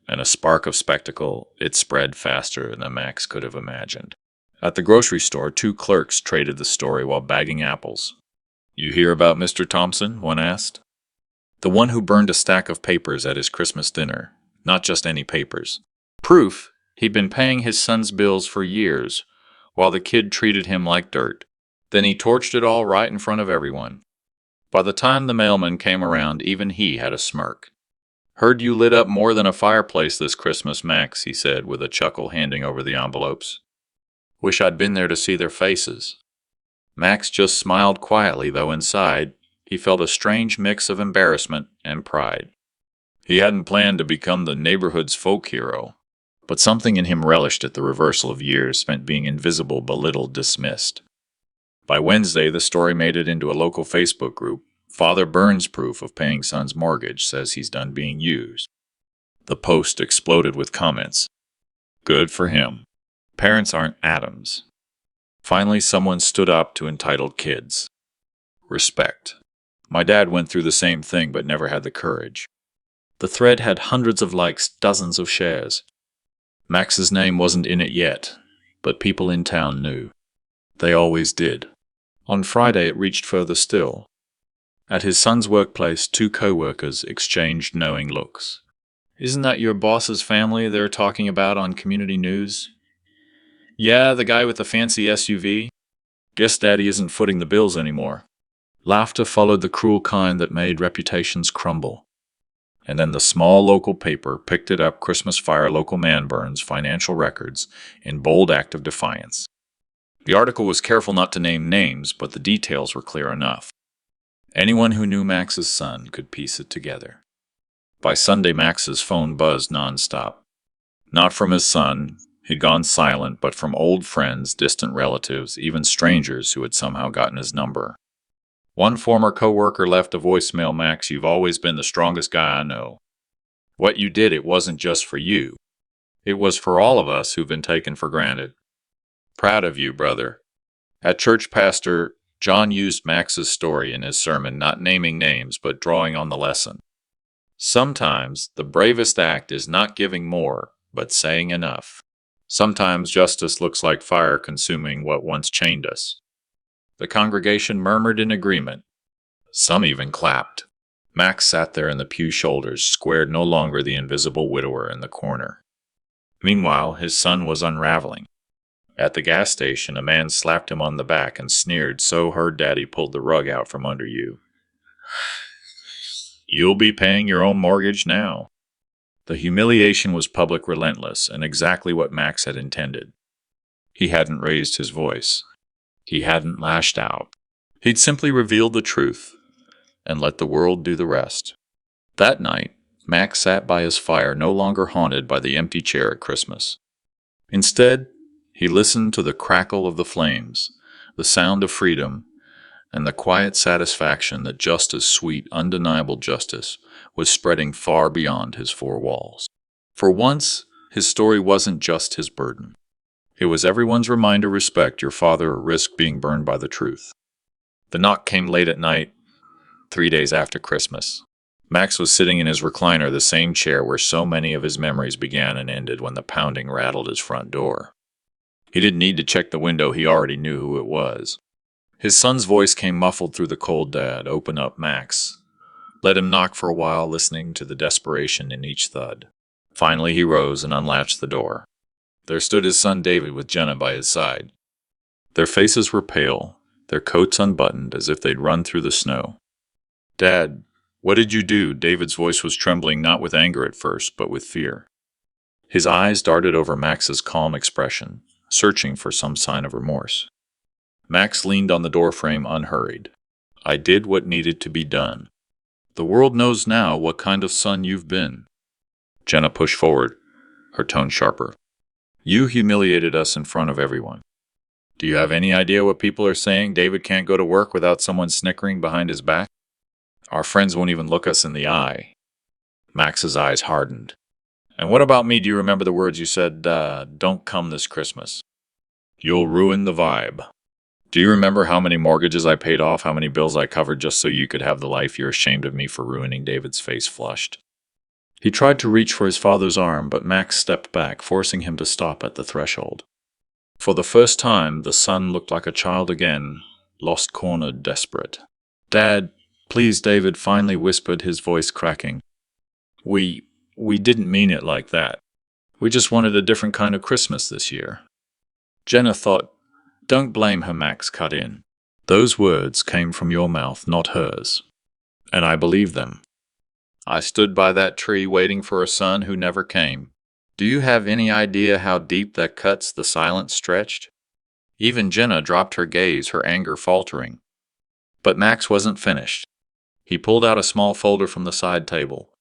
and a spark of spectacle, it spread faster than Max could have imagined. At the grocery store, two clerks traded the story while bagging apples. "You hear about Mr. Thompson?" one asked. "The one who burned a stack of papers at his Christmas dinner. Not just any papers. Proof he'd been paying his son's bills for years, while the kid treated him like dirt. Then he torched it all right in front of everyone. By the time the mailman came around, even he had a smirk. Heard you lit up more than a fireplace this Christmas, Max," he said with a chuckle, handing over the envelopes. "Wish I'd been there to see their faces." Max just smiled quietly, though inside he felt a strange mix of embarrassment and pride. He hadn't planned to become the neighborhood's folk hero, but something in him relished at the reversal of years spent being invisible, belittled, dismissed. By Wednesday, the story made it into a local Facebook group. "Father burns proof of paying son's mortgage, says he's done being used." The post exploded with comments. Good for him. Parents aren't atoms. Finally, someone stood up to entitled kids. Respect. My dad went through the same thing but never had the courage. The thread had hundreds of likes, dozens of shares. Max's name wasn't in it yet, but people in town knew. They always did. On Friday, it reached further still. At his son's workplace, two co-workers exchanged knowing looks. "Isn't that your boss's family they're talking about on community news?" "Yeah, the guy with the fancy SUV. Guess Daddy isn't footing the bills anymore." Laughter followed, the cruel kind that made reputations crumble. And then the small local paper picked it up. "Christmas fire, local man burns financial records," in bold act of defiance. The article was careful not to name names, but the details were clear enough. Anyone who knew Max's son could piece it together. By Sunday, Max's phone buzzed nonstop. Not from his son, he'd gone silent, but from old friends, distant relatives, even strangers who had somehow gotten his number. One former co-worker left a voicemail. "Max, you've always been the strongest guy I know. What you did, it wasn't just for you. It was for all of us who've been taken for granted. Proud of you, brother." At church, Pastor John used Max's story in his sermon, not naming names, but drawing on the lesson. Sometimes the bravest act is not giving more, but saying enough. Sometimes justice looks like fire consuming what once chained us. The congregation murmured in agreement. Some even clapped. Max sat there in the pew shoulders, squared no longer the invisible widower in the corner. Meanwhile, his son was unraveling. At the gas station, a man slapped him on the back and sneered, "So her daddy pulled the rug out from under you. You'll be paying your own mortgage now." The humiliation was public, relentless, and exactly what Max had intended. He hadn't raised his voice. He hadn't lashed out. He'd simply revealed the truth and let the world do the rest. That night, Max sat by his fire, no longer haunted by the empty chair at Christmas. Instead, he listened to the crackle of the flames, the sound of freedom, and the quiet satisfaction that justice, sweet, undeniable justice, was spreading far beyond his four walls. For once, his story wasn't just his burden. It was everyone's reminder: respect your father or risk being burned by the truth. The knock came late at night, 3 days after Christmas. Max was sitting in his recliner, the same chair where so many of his memories began and ended, when the pounding rattled his front door. He didn't need to check the window, he already knew who it was. His son's voice came muffled through the cold. "Dad, open up, Max." Let him knock for a while, listening to the desperation in each thud. Finally he rose and unlatched the door. There stood his son David with Jenna by his side. Their faces were pale, their coats unbuttoned as if they'd run through the snow. "Dad, what did you do?" David's voice was trembling, not with anger at first, but with fear. His eyes darted over Max's calm expression, searching for some sign of remorse. Max leaned on the doorframe, unhurried. "I did what needed to be done. The world knows now what kind of son you've been." Jenna pushed forward, her tone sharper. "You humiliated us in front of everyone. Do you have any idea what people are saying? David can't go to work without someone snickering behind his back. Our friends won't even look us in the eye." Max's eyes hardened. "And what about me? Do you remember the words you said, don't come this Christmas? You'll ruin the vibe. Do you remember how many mortgages I paid off, how many bills I covered just so you could have the life you're ashamed of me for ruining?" David's face flushed. He tried to reach for his father's arm, but Max stepped back, forcing him to stop at the threshold. For the first time, the son looked like a child again, lost, cornered, desperate. "Dad, please," David finally whispered, his voice cracking. We didn't mean it like that. We just wanted a different kind of Christmas this year." Jenna thought. "Don't blame her," Max cut in. "Those words came from your mouth, not hers. And I believe them. I stood by that tree waiting for a son who never came. Do you have any idea how deep that cuts?" The silence stretched. Even Jenna dropped her gaze, her anger faltering. But Max wasn't finished. He pulled out a small folder from the side table.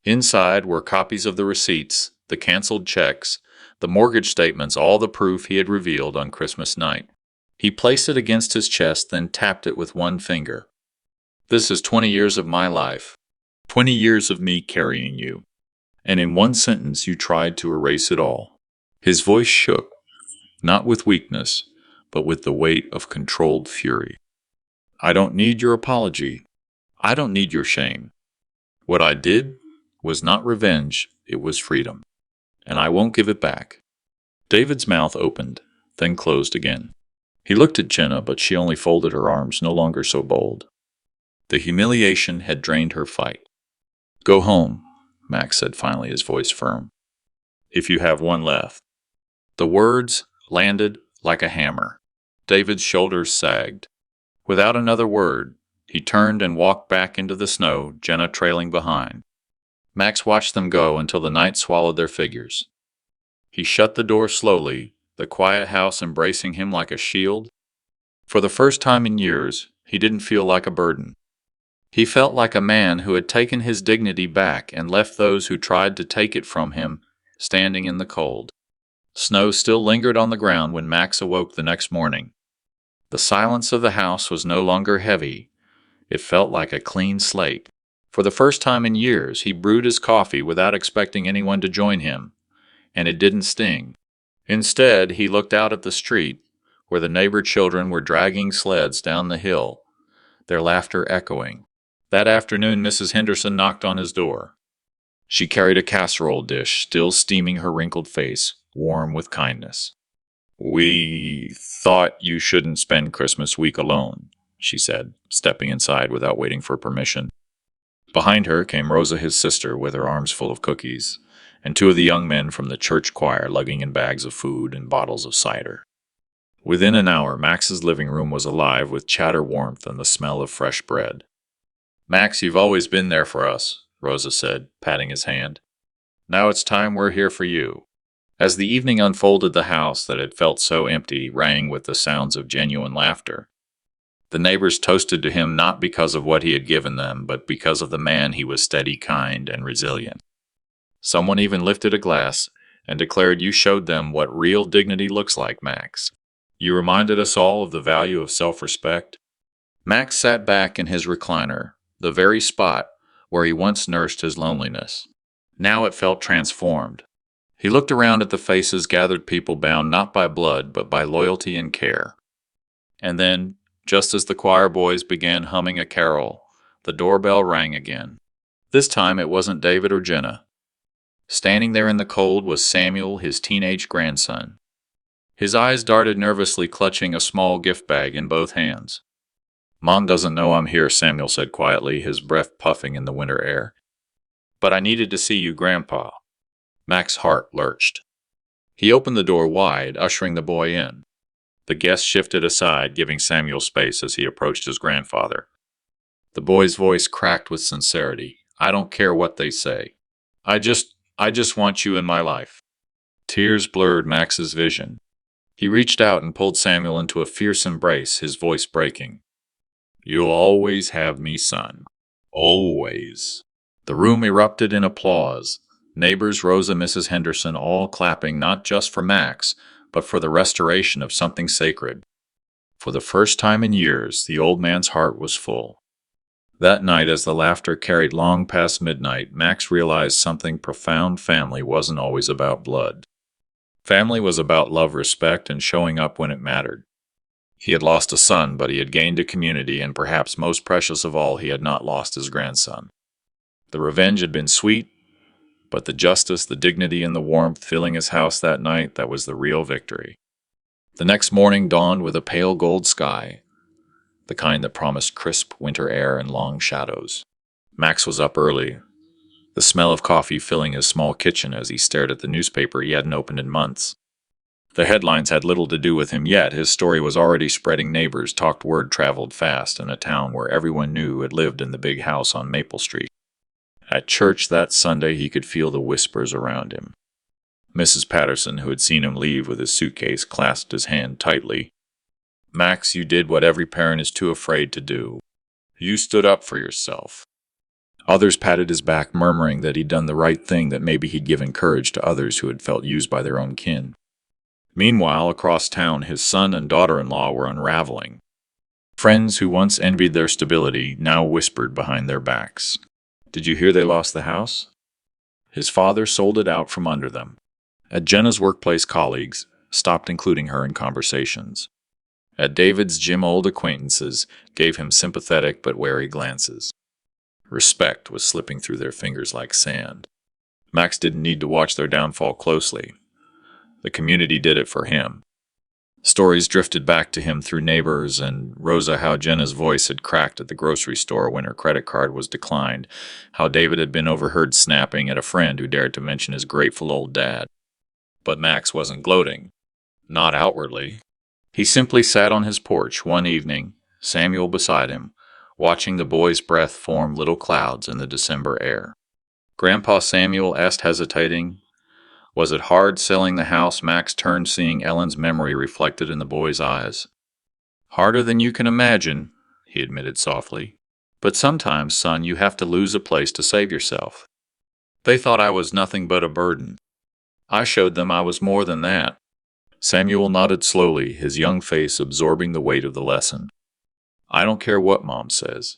Inside were copies of the receipts, the canceled checks, the mortgage statements, all the proof he had revealed on Christmas night. He placed it against his chest, then tapped it with one finger. "This is 20 years of my life. 20 years of me carrying you. And in one sentence you tried to erase it all." His voice shook, not with weakness, but with the weight of controlled fury. "I don't need your apology. I don't need your shame. What I did was not revenge, it was freedom. And I won't give it back." David's mouth opened, then closed again. He looked at Jenna, but she only folded her arms, no longer so bold. The humiliation had drained her fight. "Go home," Max said finally, his voice firm. "If you have one left." The words landed like a hammer. David's shoulders sagged. Without another word, he turned and walked back into the snow, Jenna trailing behind. Max watched them go until the night swallowed their figures. He shut the door slowly, the quiet house embracing him like a shield. For the first time in years, he didn't feel like a burden. He felt like a man who had taken his dignity back and left those who tried to take it from him standing in the cold. Snow still lingered on the ground when Max awoke the next morning. The silence of the house was no longer heavy. It felt like a clean slate. For the first time in years, he brewed his coffee without expecting anyone to join him, and it didn't sting. Instead, he looked out at the street, where the neighbor children were dragging sleds down the hill, their laughter echoing. That afternoon, Mrs. Henderson knocked on his door. She carried a casserole dish, still steaming her wrinkled face, warm with kindness. "We thought you shouldn't spend Christmas week alone," she said, stepping inside without waiting for permission. Behind her came Rosa, his sister, with her arms full of cookies, and two of the young men from the church choir lugging in bags of food and bottles of cider. Within an hour, Max's living room was alive with chatter, warmth, and the smell of fresh bread. "Max, you've always been there for us," Rosa said, patting his hand. "Now it's time we're here for you." As the evening unfolded, the house that had felt so empty rang with the sounds of genuine laughter. The neighbors toasted to him not because of what he had given them, but because of the man he was: steady, kind, and resilient. Someone even lifted a glass and declared, "You showed them what real dignity looks like, Max. You reminded us all of the value of self-respect." Max sat back in his recliner, the very spot where he once nursed his loneliness. Now it felt transformed. He looked around at the faces gathered, people bound not by blood but by loyalty and care. And then, just as the choir boys began humming a carol, the doorbell rang again. This time it wasn't David or Jenna. Standing there in the cold was Samuel, his teenage grandson. His eyes darted nervously, clutching a small gift bag in both hands. "Mom doesn't know I'm here," Samuel said quietly, his breath puffing in the winter air. "But I needed to see you, Grandpa." Max's heart lurched. He opened the door wide, ushering the boy in. The guest shifted aside, giving Samuel space as he approached his grandfather. The boy's voice cracked with sincerity. "I don't care what they say. I just want you in my life." Tears blurred Max's vision. He reached out and pulled Samuel into a fierce embrace, his voice breaking. "You'll always have me, son. Always." The room erupted in applause. Neighbors, Rosa, Mrs. Henderson, all clapping not just for Max, but for the restoration of something sacred. For the first time in years, the old man's heart was full. That night, as the laughter carried long past midnight, Max realized something profound: family wasn't always about blood. Family was about love, respect, and showing up when it mattered. He had lost a son, but he had gained a community, and perhaps most precious of all, he had not lost his grandson. The revenge had been sweet, but the justice, the dignity, and the warmth filling his house that night, that was the real victory. The next morning dawned with a pale gold sky, the kind that promised crisp winter air and long shadows. Max was up early, the smell of coffee filling his small kitchen as he stared at the newspaper he hadn't opened in months. The headlines had little to do with him yet. His story was already spreading. Neighbors talked, word traveled fast in a town where everyone knew had lived in the big house on Maple Street. At church that Sunday, he could feel the whispers around him. Mrs. Patterson, who had seen him leave with his suitcase, clasped his hand tightly. "Max, you did what every parent is too afraid to do. You stood up for yourself." Others patted his back, murmuring that he'd done the right thing, that maybe he'd given courage to others who had felt used by their own kin. Meanwhile, across town, his son and daughter-in-law were unraveling. Friends who once envied their stability now whispered behind their backs, "Did you hear they lost the house?" His father sold it out from under them. At Jenna's workplace, colleagues stopped including her in conversations. At David's gym, old acquaintances gave him sympathetic but wary glances. Respect was slipping through their fingers like sand. Max didn't need to watch their downfall closely. The community did it for him. Stories drifted back to him through neighbors and Rosa: how Jenna's voice had cracked at the grocery store when her credit card was declined, how David had been overheard snapping at a friend who dared to mention his grateful old dad. But Max wasn't gloating. Not outwardly. He simply sat on his porch one evening, Samuel beside him, watching the boy's breath form little clouds in the December air. "Grandpa," Samuel asked, hesitating, "was it hard selling the house?" Max turned, seeing Ellen's memory reflected in the boy's eyes. "Harder than you can imagine," he admitted softly. "But sometimes, son, you have to lose a place to save yourself. They thought I was nothing but a burden. I showed them I was more than that." Samuel nodded slowly, his young face absorbing the weight of the lesson. "I don't care what Mom says.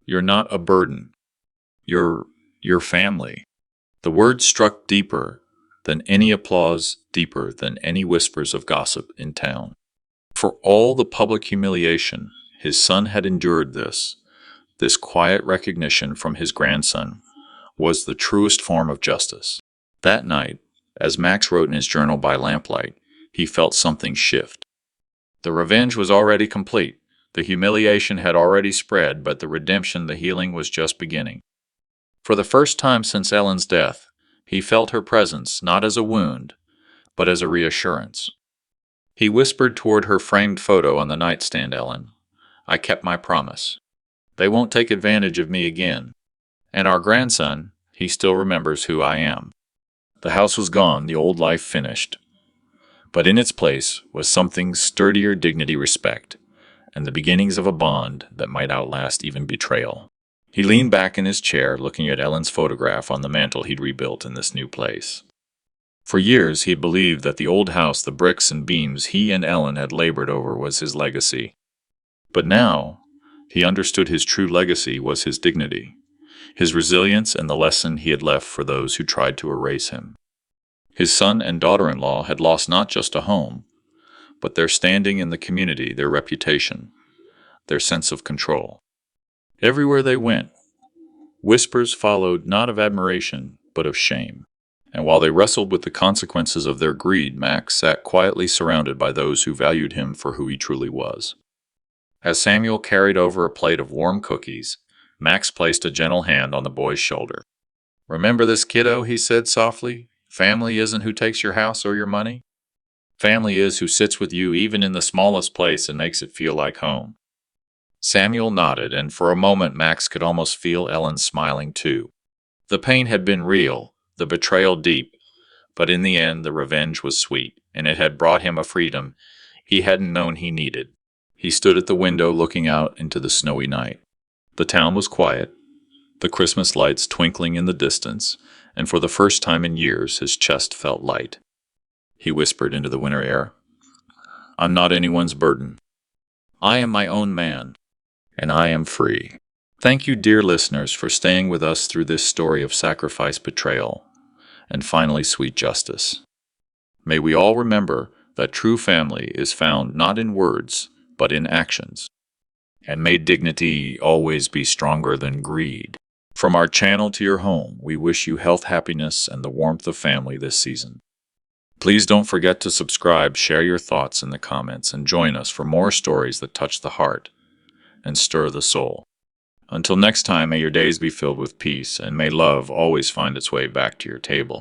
You're not a burden. You're family." The words struck deeper than any applause, deeper than any whispers of gossip in town. For all the public humiliation, his son had endured this. This quiet recognition from his grandson was the truest form of justice. That night, As Max wrote in his journal by lamplight, he felt something shift. The revenge was already complete. The humiliation had already spread, but the redemption, the healing, was just beginning. For the first time since Ellen's death, he felt her presence not as a wound, but as a reassurance. He whispered toward her framed photo on the nightstand, "Ellen, I kept my promise. They won't take advantage of me again. And our grandson, he still remembers who I am." The house was gone, the old life finished. But in its place was something sturdier: dignity, respect, and the beginnings of a bond that might outlast even betrayal. He leaned back in his chair, looking at Ellen's photograph on the mantel he'd rebuilt in this new place. For years he had believed that the old house, the bricks and beams he and Ellen had labored over, was his legacy. But now he understood his true legacy was his dignity, his resilience, and the lesson he had left for those who tried to erase him. His son and daughter-in-law had lost not just a home, but their standing in the community, their reputation, their sense of control. Everywhere they went, whispers followed, not of admiration, but of shame. And while they wrestled with the consequences of their greed, Max sat quietly, surrounded by those who valued him for who he truly was. As Samuel carried over a plate of warm cookies, Max placed a gentle hand on the boy's shoulder. "Remember this, kiddo," he said softly. "Family isn't who takes your house or your money. Family is who sits with you even in the smallest place and makes it feel like home." Samuel nodded, and for a moment Max could almost feel Ellen smiling too. The pain had been real, the betrayal deep, but in the end the revenge was sweet, and it had brought him a freedom he hadn't known he needed. He stood at the window looking out into the snowy night. The town was quiet, the Christmas lights twinkling in the distance, and for the first time in years his chest felt light. He whispered into the winter air, "I'm not anyone's burden. I am my own man, and I am free." Thank you, dear listeners, for staying with us through this story of sacrifice, betrayal, and finally sweet justice. May we all remember that true family is found not in words, but in actions. And may dignity always be stronger than greed. From our channel to your home, we wish you health, happiness, and the warmth of family this season. Please don't forget to subscribe, share your thoughts in the comments, and join us for more stories that touch the heart and stir the soul. Until next time, may your days be filled with peace, and may love always find its way back to your table.